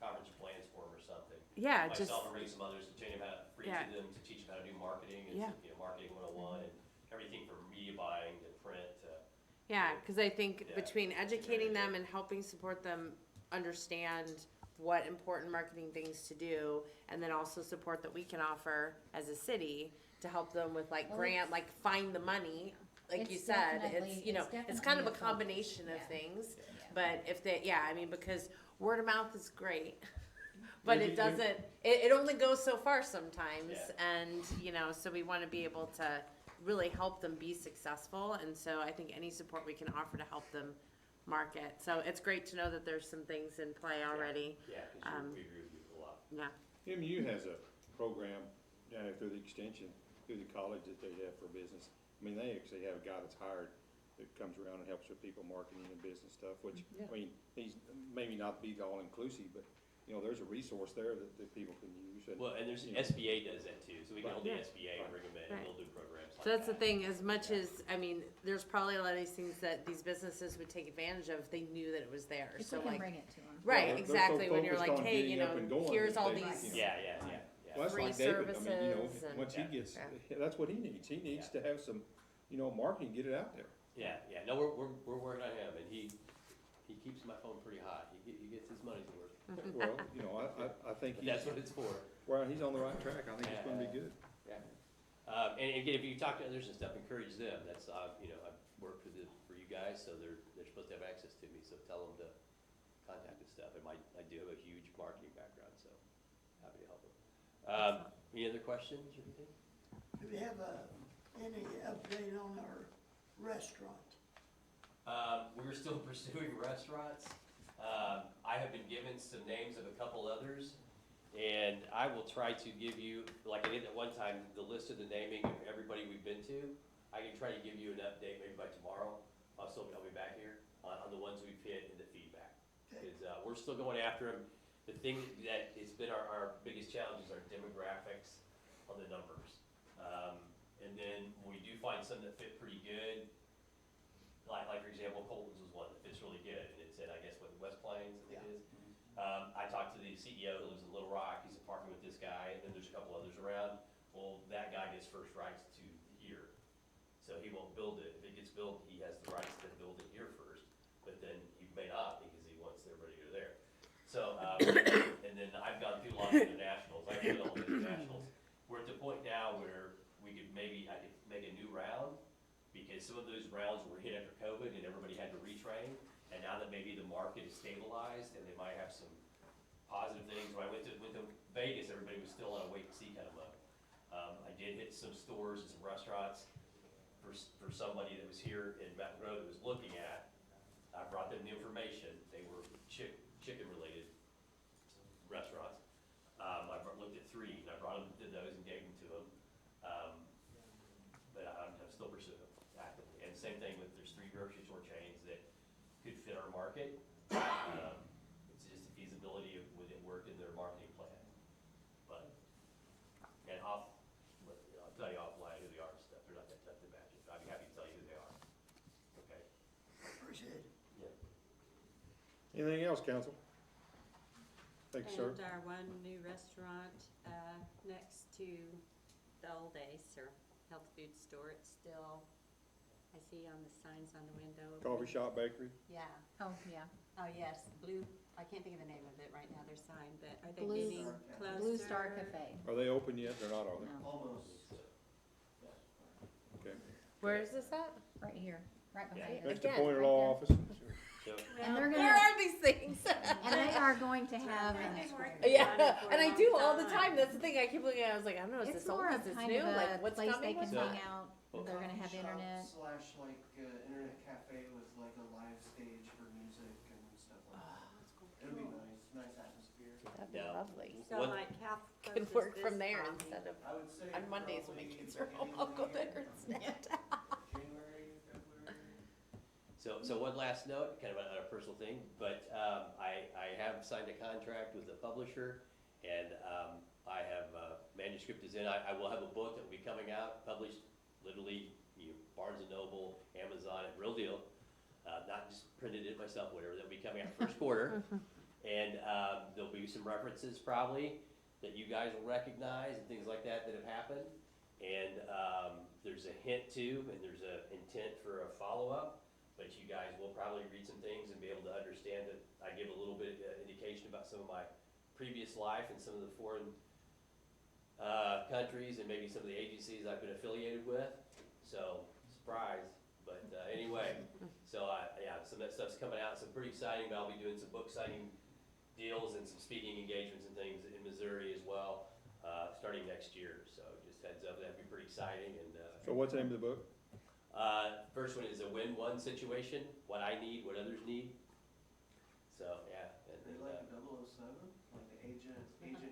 conference plans for them or something. yeah, just, Myself and maybe some others to train them how, for each Yeah. of them to teach them how to do marketing and, Yeah. you know, marketing 101 and everything from media buying to print to, yeah, cause I think Yeah. between educating them and helping support them understand what important marketing things to do, and then also support that we can offer as a city to help them with like Well, grant, like find the money, like you It's said, definitely- it's, you know, it's it's kind of a definitely a focus, combination of yeah. things. Yeah. But if they, yeah, I mean, because word of mouth is great, but Reggie, it doesn't, it only goes so far sometimes. Yeah. And, you know, so we wanna be able to really help them be successful. And so I think any support we can offer to help them market. So it's great to know that there's some things in play already. yeah, because Um, we agree with you a lot. Yeah, MU has a program down there through the extension, through the college that they have for business. I mean, they actually have a guy that's hired that comes around and helps with people marketing and business stuff, which, I mean, he's maybe not be all inclusive, but, you know, there's a resource there that people can use. And, Well, and there's, you know, SBA does that too, so we can Right. hold the Yeah. SBA and bring them in and Right. we'll do programs like that. so that's the thing, as much as, I mean, there's probably a lot of these things that these businesses would take advantage of if they knew that it was there. If So we can like, bring it to them. right, they're so exactly, when you're focused like, on hey, getting you up know, and going here's that all they- these, you know. Yeah. Well, that's free like David, I mean, you services know, and- once he Yeah. gets, Yeah. that's what he needs. He needs to have some, you know, marketing, get it out there. Yeah, no, we're working on him, and he keeps my phone pretty hot, he gets his money's worth. Well, you know, I think But he's, that's what it's for. well, he's on the right track. I think it's gonna be good. Yeah. And again, if you talk to others and stuff, encourage them, that's, you know, I've worked for you guys, so they're supposed to have access to me, so tell them to contact and stuff, I do have a huge marketing background, so happy to help them. Any other questions or anything? Do we have any update on our restaurant? We're still pursuing restaurants. I have been given some names of a couple others, and I will try to give you, like I did at one time, the list of the naming of everybody we've been to. I can try to give you an update maybe by tomorrow. I'll be back here on the ones we've hit and the feedback. Okay. Because we're still going after them. The thing that has been our biggest challenge is our demographics on the numbers. And then we do find some that fit pretty good. Like for example, Colton's was one that fits really good, and it's in, I guess, what, West Plains, I think it is. I talked to the CEO who lives in Little Rock, he's partnering with this guy, and then there's a couple others around. Well, that guy gets first rights to here, so he won't build it. If it gets built, he has the rights to build it here first, but then he may not because he wants everybody to go there. So, and then I've gone through a lot of internationals, I've done all the internationals. We're at the point now where I could make a new round, because some of those rounds were hit after COVID and everybody had to retrain. And now that maybe the market is stabilized and they might have some positive things, when I went to Vegas, everybody was still on a wait and see kind of mode. I did hit some stores and some restaurants for somebody that was here in Mountain Grove that was looking at. I brought them the information. They were chicken related restaurants. Looked at 3 and I brought them to those and gave them to them. But I'm still pursuing them actively. And same thing with, there's 3 grocery store chains that could fit our market. It's just the feasibility of would it work in their marketing plan. But, and I'll tell you offline who they are and stuff. They're not that tough to imagine. I'd be happy to tell you who they are. Okay? Appreciate it. Yeah. Anything else, council? Thank you, sir. And our one new restaurant, next to the old Ace or health food store, it's still, I see on the signs on the window. Coffee shop, bakery? Yeah. Oh, yeah. Oh, yes, Blue, I can't think of the name of it right now, their sign, but are they Blue- getting closer? Blue Star Cafe. Are they open yet? They're not, are they? No, Almost. Okay. Where is this at? right here, right behind Next it. to Again, Pointer right Law there. Office. So, And they're Where gonna, are these things? and they are going to have, I've been working on it Yeah, for a and I long do all the time. That's the thing. I keep looking at. I was like, I don't know. Is it's this old? more Is of this kind new? of Like, a what's place they coming? can What's hang that? out. They're gonna have Coffee shop internet. Slash like, internet cafe with like a live stage for music and stuff like that. It'll be nice, nice atmosphere. That'd be Yeah. lovely. So What- like half Could closes work this from there coffee. instead of I would say on Mondays when my probably kids are home. beginning I'll of go the there year, and stand. January, February. So one last note, kind of on a personal thing, but I have signed a contract with a publisher, and I have manuscript is in. I will have a book that will be coming out, published literally, Barnes and Noble, Amazon, Real Deal. Not just printed it myself, whatever. That'll be coming out first quarter, and there'll be some references probably that you guys will recognize and things like that have happened. And there's a hint to, and there's an intent for a follow-up. But you guys will probably read some things and be able to understand that I give a little bit of indication about some of my previous life and some of the foreign countries and maybe some of the agencies I've been affiliated with. So, surprise. But anyway, so yeah, some of that stuff's coming out, some pretty exciting, but I'll be doing some book signing deals and some speaking engagements and things in Missouri as well, starting next year. So just heads up, that'd be pretty exciting. And So what's the name of the book? first one is a win-one situation, what I need, what others need. So, yeah. And Are you like a 007, like the agent?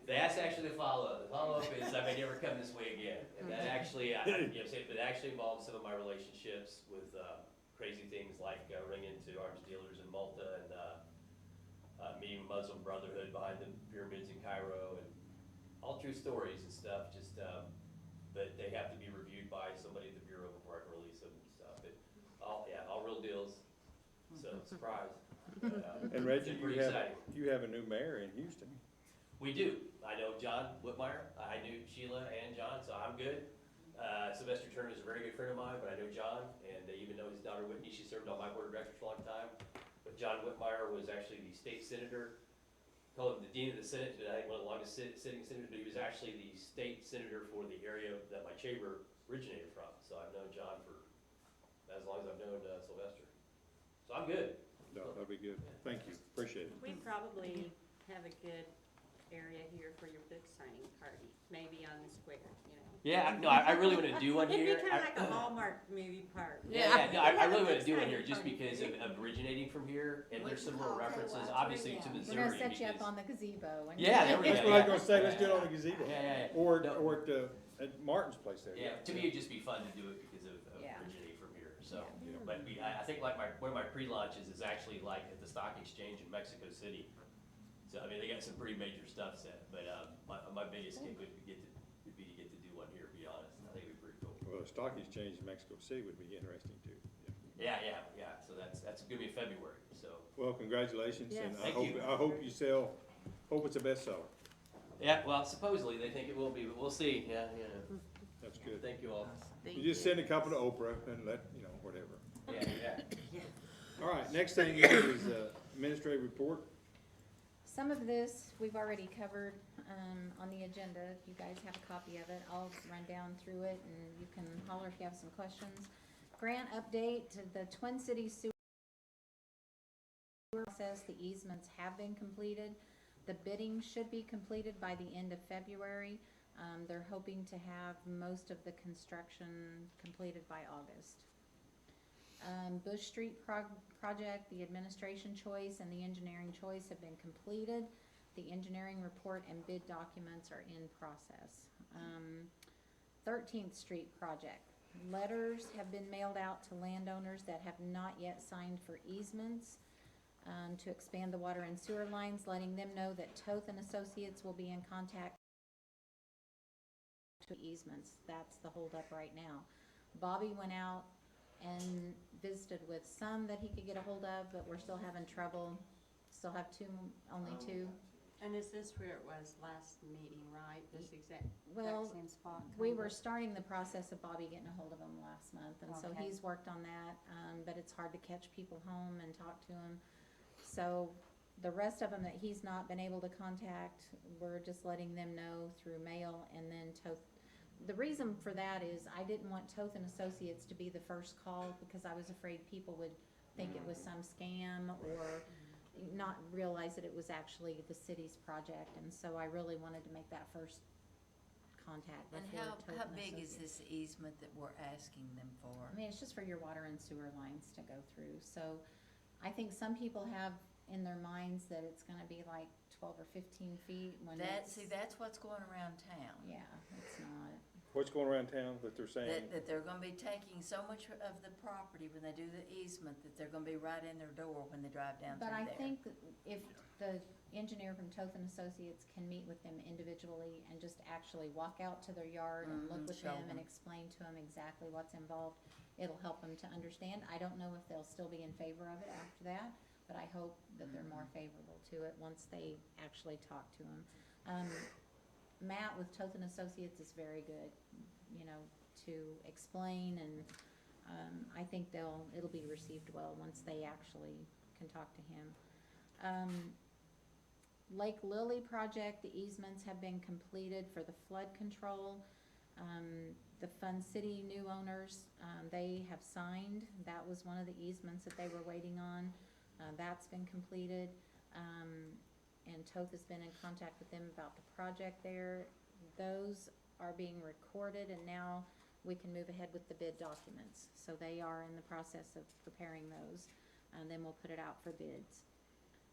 that's actually the follow-up. The follow-up is I may never come this way again. And that actually, but actually involves some of my relationships with crazy things like running into arms dealers in Malta and meeting Muslim Brotherhood behind the pyramids in Cairo, and all true stories and stuff. Just, but they have to be reviewed by somebody at the Bureau before I can release them and stuff. But all real deals. So surprise. And Reggie, It's pretty exciting. you have a new mayor in Houston. We do. I know John Whitmire. I knew Sheila and John, so I'm good. Sylvester Turner is a very good friend of mine, but I know John, and even though his daughter Whitney, she served on my board of directors for a long time. But John Whitmire was actually the state senator, called him the dean of the Senate, I think one of the longest sitting senators, but he was actually the state senator for the area that my chamber originated from. So I've known John for as long as I've known Sylvester. So I'm good. No, that'd be good. Thank you. Appreciate it. We probably have a good area here for your book signing party, maybe on the square, you know. Yeah, no, I really want to do one here. It'd be kind of like a Hallmark movie park. Yeah, no, I Have a really want book to do one signing here just party. because of originating from here, and there's some little Okay, references, well, obviously, to yeah. Missouri. We're gonna set you up because- on the gazebo. and- Yeah, there we That's go. what I was gonna say, let's do it on the gazebo. Yeah. Or No. at Martin's place there. Yeah, to me, it'd just be fun to do it because of Yeah. originating from here, so. Yeah. But I think like one of my pre-launches is actually like at the stock exchange in Mexico City. So, I mean, they got some pretty major stuff set, but my biggest kick would be to get to do one here, to be honest. I think it'd be pretty cool. Well, the stock exchange in Mexico City would be interesting too. Yeah, so that's gonna be in February, so. Well, congratulations, and Yes. I Thank you. hope you sell, hope it's a bestseller. Yeah, well, supposedly they think it will be, but we'll see, yeah. That's good. Thank you all. Thank You just send a couple to Oprah and let, whatever. Yeah. All right, next thing is administrative report. Some of this we've already covered, on the agenda. If you guys have a copy of it, I'll run down through it and you can holler if you have some questions. Grant update to the Twin Cities Sewer process. The easements have been completed. The bidding should be completed by the end of February. They're hoping to have most of the construction completed by August. Bush Street project, the administration choice and the engineering choice have been completed. The engineering report and bid documents are in process. 13th Street project. Letters have been mailed out to landowners that have not yet signed for easements to expand the water and sewer lines, letting them know that Toth and Associates will be in contact to easements. That's the holdup right now. Bobby went out and visited with some that he could get a hold of, but we're still having trouble. Still have only two. And is this where it was last meeting, right? This exact Well, same spot? We kind were of? starting the process of Bobby getting a hold of him last month, and so Okay. he's worked on that, but it's hard to catch people home and talk to them. So the rest of them that he's not been able to contact, we're just letting them know through mail, and then Toth. The reason for that is I didn't want Toth and Associates to be the first call, because I was afraid people would think it was some scam or not realize that it was actually the city's project, and so I really wanted to make that first contact And before Toth how and big is Associates. this easement that we're asking them for? I mean, it's just for your water and sewer lines to go through, so I think some people have in their minds that it's gonna be like 12 or 15 feet when it's, That's what's going around town. yeah, it's not. What's going around town that they're saying? That they're gonna be taking so much of the property when they do the easement, that they're gonna be right in their door when they drive down through But there. I think that if the engineer from Toth and Associates can meet with them individually and just actually walk out to their yard and look with show them and them. explain to them exactly what's involved, it'll help them to understand. I don't know if they'll still be in favor of it after that, but I hope that they're more favorable to it once they actually talk to them. Matt with Toth and Associates is very good, to explain, and I think it'll be received well once they actually can talk to him. Lake Lily project, the easements have been completed for the flood control. The Fun City new owners, they have signed. That was one of the easements that they were waiting on. That's been completed. And Toth has been in contact with them about the project there. Those are being recorded, and now we can move ahead with the bid documents. So they are in the process of preparing those, and then we'll put it out for bids.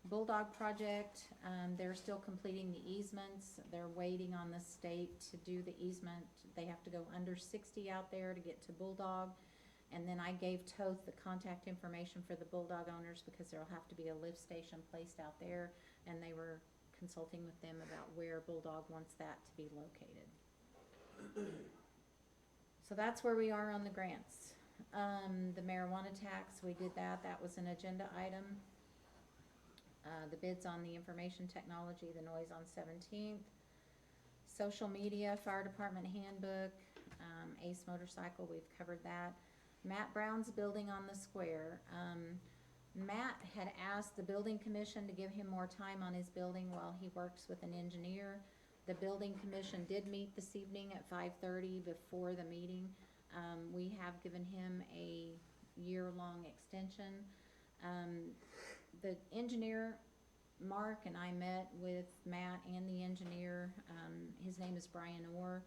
Bulldog project, they're still completing the easements. They're waiting on the state to do the easement. They have to go under 60 out there to get to Bulldog. And then I gave Toth the contact information for the Bulldog owners, because there'll have to be a lift station placed out there, and they were consulting with them about where Bulldog wants that to be located. So that's where we are on the grants. The marijuana tax, we did that. That was an agenda item. The bids on the information technology, the noise on 17th. Social media, fire department handbook, Ace Motorcycle, we've covered that. Matt Brown's building on the square. Matt had asked the building commission to give him more time on his building while he works with an engineer. The building commission did meet this evening at 5:30 before the meeting. We have given him a year-long extension. The engineer, Mark, and I met with Matt and the engineer. His name is Brian Orr,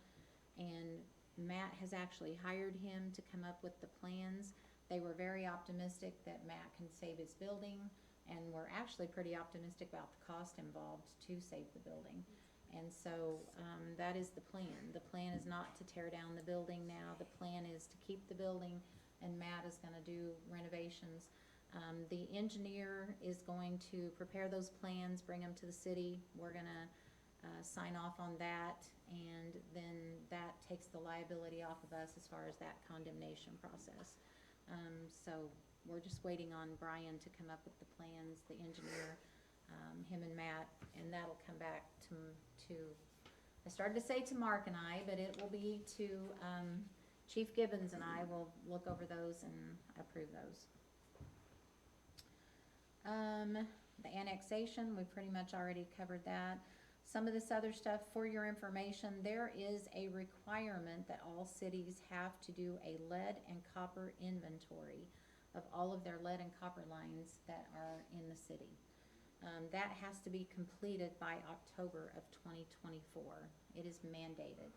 and Matt has actually hired him to come up with the plans. They were very optimistic that Matt can save his building, and we're actually pretty optimistic about the cost involved to save the building. And so that is the plan. The plan is not to tear down the building now. The plan is to keep the building, and Matt is gonna do renovations. The engineer is going to prepare those plans, bring them to the city. We're gonna sign off on that, and then that takes the liability off of us as far as that condemnation process. So we're just waiting on Brian to come up with the plans, the engineer, him and Matt, and that'll come back to, I started to say to Mark and I, but it will be to, Chief Gibbons and I will look over those and approve those. The annexation, we pretty much already covered that. Some of this other stuff, for your information, there is a requirement that all cities have to do a lead and copper inventory. of all of their lead and copper lines that are in the city. That has to be completed by October of 2024. It is mandated.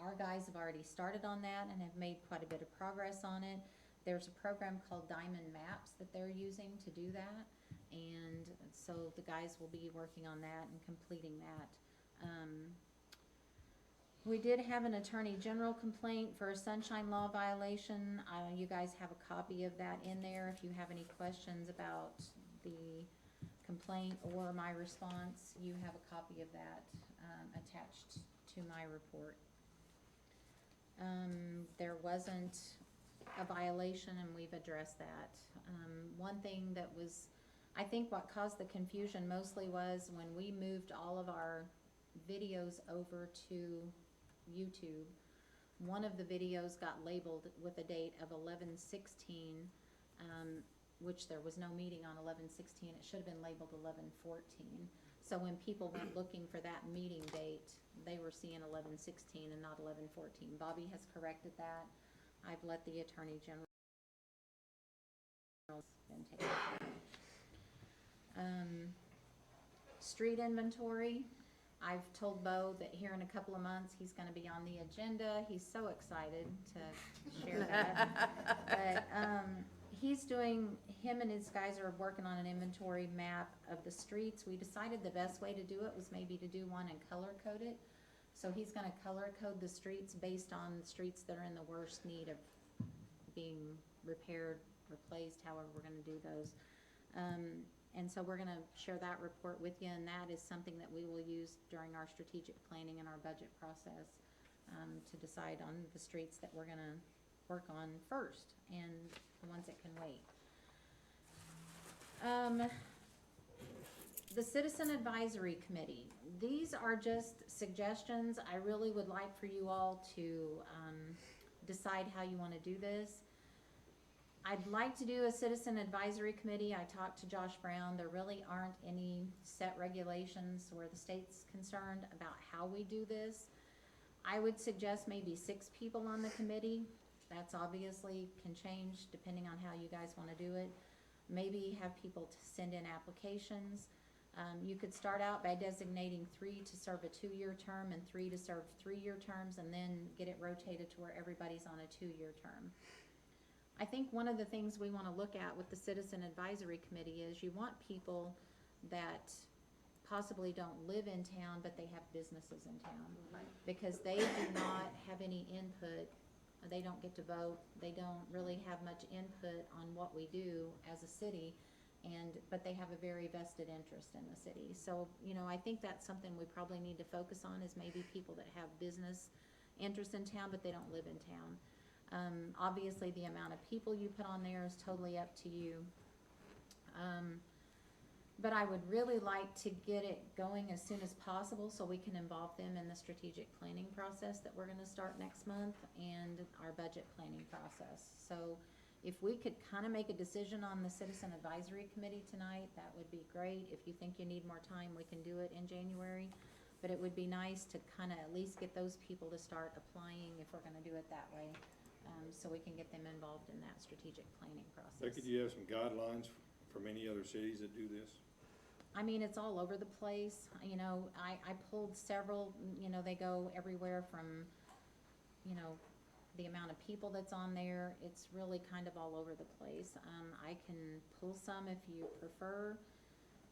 Our guys have already started on that and have made quite a bit of progress on it. There's a program called Diamond Maps that they're using to do that, and so the guys will be working on that and completing that. We did have an Attorney General complaint for a sunshine law violation. You guys have a copy of that in there if you have any questions about the complaint or my response. You have a copy of that attached to my report. There wasn't a violation, and we've addressed that. One thing that was, I think what caused the confusion mostly was when we moved all of our videos over to YouTube, one of the videos got labeled with a date of 11/16, which there was no meeting on 11/16. It should have been labeled 11/14. So when people went looking for that meeting date, they were seeing 11/16 and not 11/14. Bobby has corrected that. I've let the Attorney General been taken care of. Street inventory. I've told Bo that here in a couple of months, he's gonna be on the agenda. He's so excited to share that. But, him and his guys are working on an inventory map of the streets. We decided the best way to do it was maybe to do one and color code it. So he's gonna color code the streets based on the streets that are in the worst need of being repaired, replaced, however we're gonna do those. And so we're gonna share that report with you, and that is something that we will use during our strategic planning and our budget process, to decide on the streets that we're gonna work on first, and the ones that can wait. The Citizen Advisory Committee. These are just suggestions. I really would like for you all to decide how you wanna do this. I'd like to do a Citizen Advisory Committee. I talked to Josh Brown. There really aren't any set regulations where the state's concerned about how we do this. I would suggest maybe 6 people on the committee. That's obviously can change depending on how you guys want to do it. Maybe have people to send in applications. You could start out by designating 3 to serve a 2-year term and 3 to serve 3-year terms, and then get it rotated to where everybody's on a 2-year term. I think one of the things we want to look at with the Citizen Advisory Committee is you want people that possibly don't live in town, but they have businesses in town. Because they do not have any input, they don't get to vote, they don't really have much input on what we do as a city, but they have a very vested interest in the city. So, I think that's something we probably need to focus on, is maybe people that have business interest in town, but they don't live in town. Obviously, the amount of people you put on there is totally up to you. But I would really like to get it going as soon as possible so we can involve them in the strategic planning process that we're gonna start next month, and our budget planning process. So if we could kinda make a decision on the Citizen Advisory Committee tonight, that would be great. If you think you need more time, we can do it in January. But it would be nice to kinda at least get those people to start applying if we're gonna do it that way. So we can get them involved in that strategic planning process. Becky, do you have some guidelines from any other cities that do this? I mean, it's all over the place. I pulled several, they go everywhere from, the amount of people that's on there. It's really kind of all over the place. I can pull some if you prefer.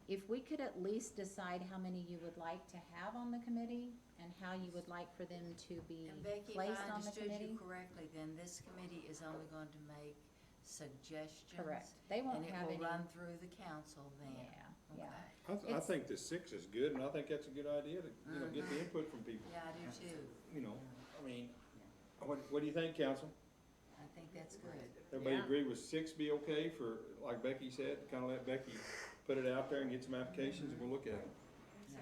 If we could at least decide how many you would like to have on the committee and how you would like for them to be And Becky, if placed I on the understood committee. you correctly, then this committee is only going to make suggestions? Correct. They won't have And any. it will run through the council then? Yeah. Okay. I think the 6 is good, and I think that's a good idea to, get the input from people. Yeah, I do too. What do you think, council? I think that's good. Everybody Yeah. agree with 6 be okay for, like Becky said, kinda let Becky put it out there and get some applications, and we'll look at it.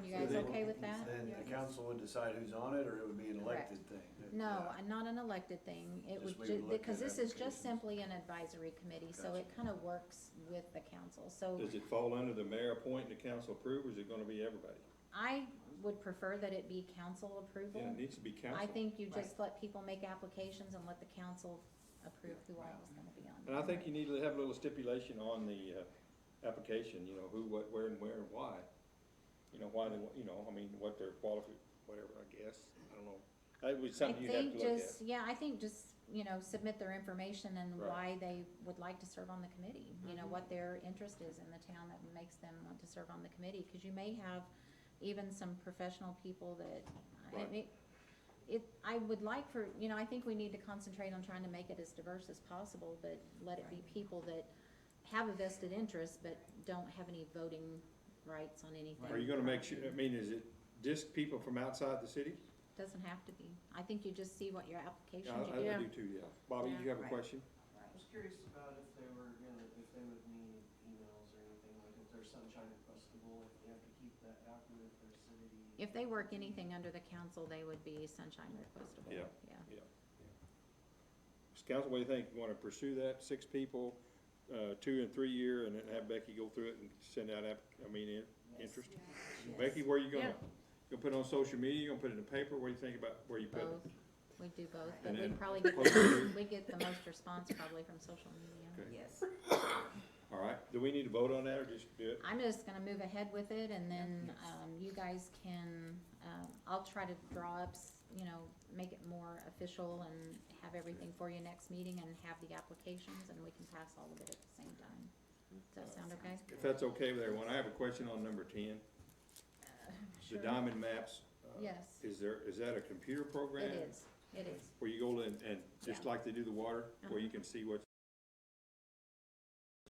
You guys Then- okay with that? Then the council would decide who's on it, or it would be an elected thing? No, not an elected thing. It Just would we would look because at this is just applications. simply an advisory committee, so Gotcha. it kind of works with the council. So Does it fall under the mayor appoint and the council approve, or is it gonna be everybody? I would prefer that it be council approval. Yeah, it needs to be council. I think you just let people make applications and let the council approve who all is gonna be on And I think you need to have a little stipulation on the, application, you know, who, what, where, and where, and why. You know, why they, you know, I mean, what their whatever, I guess, I don't know. That was something you'd have to look at. Yeah, I think just, you know, submit their information and Right. why they would like to serve on the committee. You know, what their interest is in the town that makes them want to serve on the committee, cause you may have even some professional people that, I Right. mean, I would like for, you know, I think we need to concentrate on trying to make it as diverse as possible, but let it be people that have a vested interest, but don't have any voting rights on anything. Are you gonna make sure, I mean, is it just people from outside the city? Doesn't have to be. I think you just see what your applications I you get. do too, yeah. Bobby, you have a Right. question? I was curious about if they were gonna, if they would need emails or anything, like if they're Sunshine Requestable, if they have to keep that active, if they're city. If they work anything under the council, they would be sunshine requestable. Yeah. Yeah. Council, what do you think? You wanna pursue that, 6 people, 2 and 3 year, and then have Becky go through it and send out interest? Becky, where you gonna, Yeah. you gonna put it on social media, you gonna put it in the paper, what do you think about where you put it? Both. We do both, but And we then probably get, post it. we get the most response probably from social media. Okay. Yes. All right, do we need to vote on that, or just do it? I'm just gonna move ahead with it, and then, you guys can, I'll try to draw up, you know, make it more official and have everything for you next meeting and have the applications, and we can pass all of it at the same time. Does that sound okay? If that's okay with everyone, I have a question on number 10, the Sure. Diamond Maps. Yes, Is that a computer program? it is. Where you go in and, just Yeah. like they do the water, where you can see what's.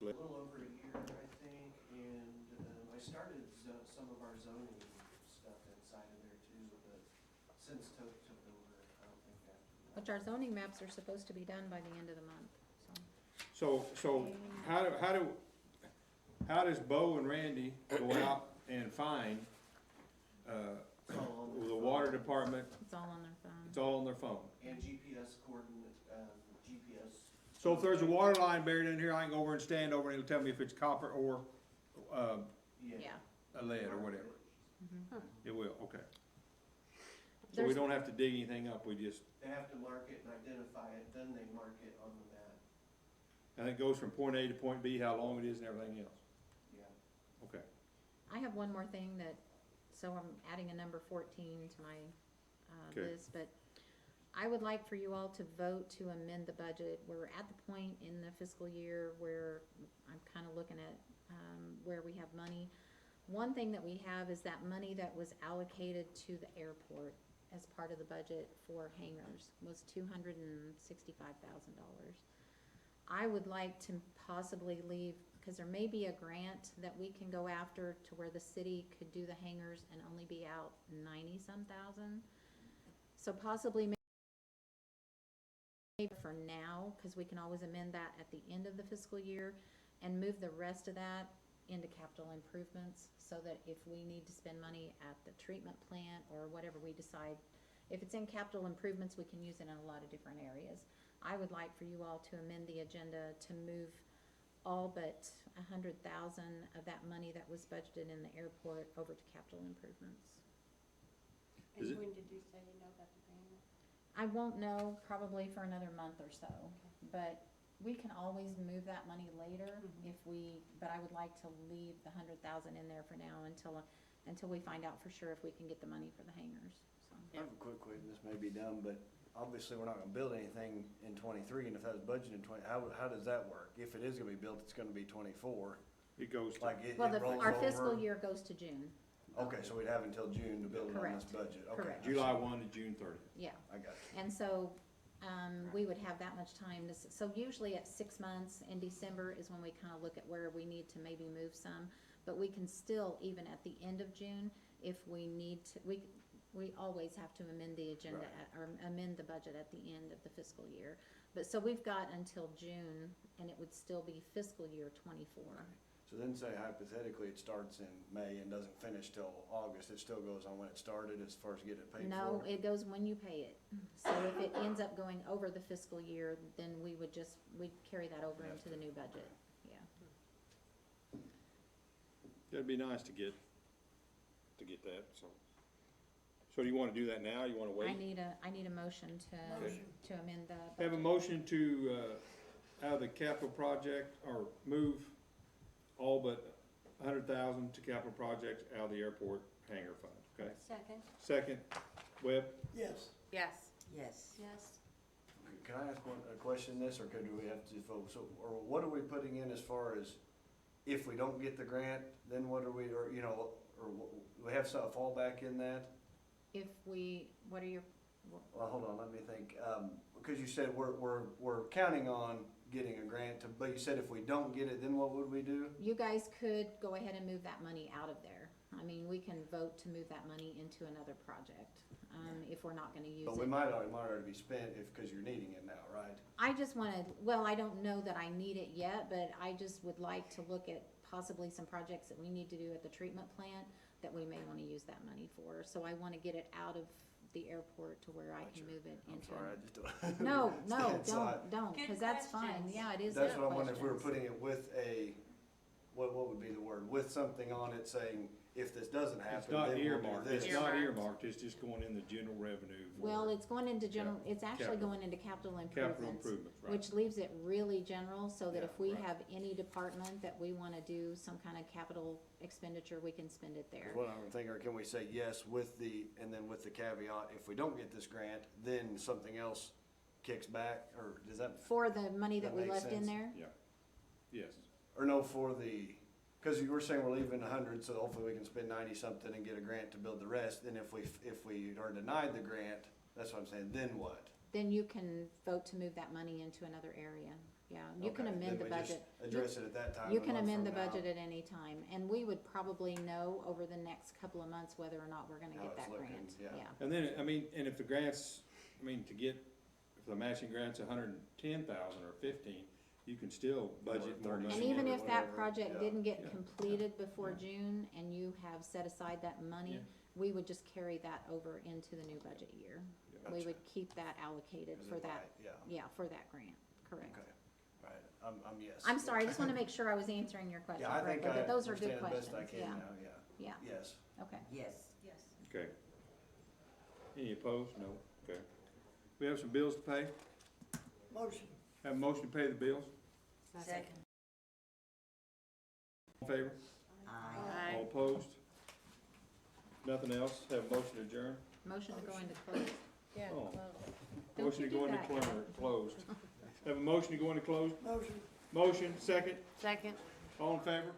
A little over a year, I think, and, I started some of our zoning stuff inside of there too, but since Tote took over, I don't think after that. Which our zoning maps are supposed to be done by the end of the month, so. So how does Bo and Randy go out and find, It's all on their the phone. water department? It's all on their phone. It's all on their phone. And GPS coordinate, GPS. So if there's a water line buried in here, I can go over and stand over and it'll tell me if it's copper or, Yeah. a lead or whatever. Mhm. It will, okay. So we There's- don't have to dig anything up, we just, They have to mark it and identify it, then they mark it on the map, and it goes from point A to point B, how long it is and everything else. yeah. Okay. I have one more thing that, so I'm adding a number 14 to my Okay. list, but I would like for you all to vote to amend the budget. We're at the point in the fiscal year where I'm kind of looking at where we have money. One thing that we have is that money that was allocated to the airport as part of the budget for hangars was $265,000. I would like to possibly leave, because there may be a grant that we can go after to where the city could do the hangars and only be out 90-some thousand. So possibly maybe for now, because we can always amend that at the end of the fiscal year, and move the rest of that into capital improvements, so that if we need to spend money at the treatment plant or whatever we decide, if it's in capital improvements, we can use it in a lot of different areas. I would like for you all to amend the agenda to move all but 100,000 of that money that was budgeted in the airport over to capital improvements. Is And it- when did you say you know about the grant? I won't know probably for another month or so, but we can always move that money later if but I would like to leave the 100,000 in there for now until we find out for sure if we can get the money for the hangars, so. I have a quick question, this may be dumb, but obviously we're not gonna build anything in 23, and if that was budgeted in 20, how does that work? If it is gonna be built, it's gonna be 24, It goes to, like it Well, rolls over? our fiscal year goes to June, Okay, so we'd have until June to build it on this Correct. budget, okay. Correct. I see. July 1 to June 30th. yeah. I got you. And so, we would have that much time to, so usually at 6 months in December is when we kind of look at where we need to maybe move some. But we can still, even at the end of June, if we need to, we always have to amend the agenda Right. or amend the budget at the end of the fiscal year. But, so we've got until June, and it would still be fiscal year 24. So then say hypothetically it starts in May and doesn't finish till August, it still goes on when it started as far as getting it paid for? No, it goes when you pay it. So if it ends up going over the fiscal year, then we'd carry that over into the new budget, yeah. It'd be nice to get that, so. So do you wanna do that now, you wanna wait? I need a motion to amend the budget. Have a motion to, out of the the capital project, or move all but $100,000 to capital projects out of the airport hangar fund, okay? Second? Second, Webb? Yes. Yes. Yes. Yes. Can I ask a question in this, or do we have to vote? So, or what are we putting in as far as if we don't get the grant, then what are we, or, you know, or we have some fallback in that? If we, what are your, Well, hold on, let me think, because you said we're counting on getting a grant to, but you said if we don't get it, then what would we do? you guys could go ahead and move that money out of there. I mean, we can vote to move that money into another project, if we're not gonna use But we it. might already be spent because you're needing it now, right? I just wanna, well, I don't know that I need it yet, but I just would like to look at possibly some projects that we need to do at the treatment plant that we may wanna use that money for. So I wanna get it out of the airport to where I can move it I'm into. sorry, I just don't. No, It's not- don't, Good cause that's fine, questions. yeah, it is That's good what I'm wondering, if we were questions. putting it with a, what would be the word, with something on it saying, if this doesn't happen, It's then not we'll do earmarked, this. it's not Earmarked. earmarked, it's just going in the general revenue. for Well, it's going into general, it's actually capital. going into capital Capital improvements, improvements, right. which leaves it really general, so that Yeah, if we right. have any department that we wanna do some kind of capital expenditure, we can spend it there. What I'm thinking, or can we say yes with the, and then with the caveat, if we don't get this grant, then something else kicks back, or does that, For the money that That we makes left in sense. there, Yes, or no, for the, cause you were saying we're leaving 100, so hopefully we can spend 90 something and get a grant to build the rest, then if we are denied the grant, that's what I'm saying, then what? then you can vote to move that money into another area, yeah, you can Okay, amend the then we just budget. address it at that time. You a can month amend the from now, budget at any time, and we would probably know over the next couple of months whether or not we're gonna How get it's that looking, grant, yeah. yeah. and then, I mean, and if the grants, I mean, to get, if the matching grant's 110,000 or 15, you can still budget more 30. money. And even or if that whatever, project yeah. didn't get Yeah. completed before Yeah. June and you have set aside that money, Yeah. we would just carry that over into the new budget year. We Gotcha. would keep that allocated Is for it that, right? Yeah, yeah, for that grant, correct. okay, right, I'm yes. I'm sorry, I just wanna make sure I was answering your question Yeah, I think correctly, I but those are good understand the questions, best I yeah, can now, yeah, yeah, yes. okay. Yes. Yes. Okay. Any opposed? No, okay. We have some bills to pay, Motion. have a motion to pay the bills, Second. all in favor? Aye. All opposed? Nothing else, have a motion to adjourn? Motion to go into closed. Yeah. Oh. well, Don't Motion you to go do into that. closed. Have a motion to go into closed? Motion. Motion, second, Second. all in favor?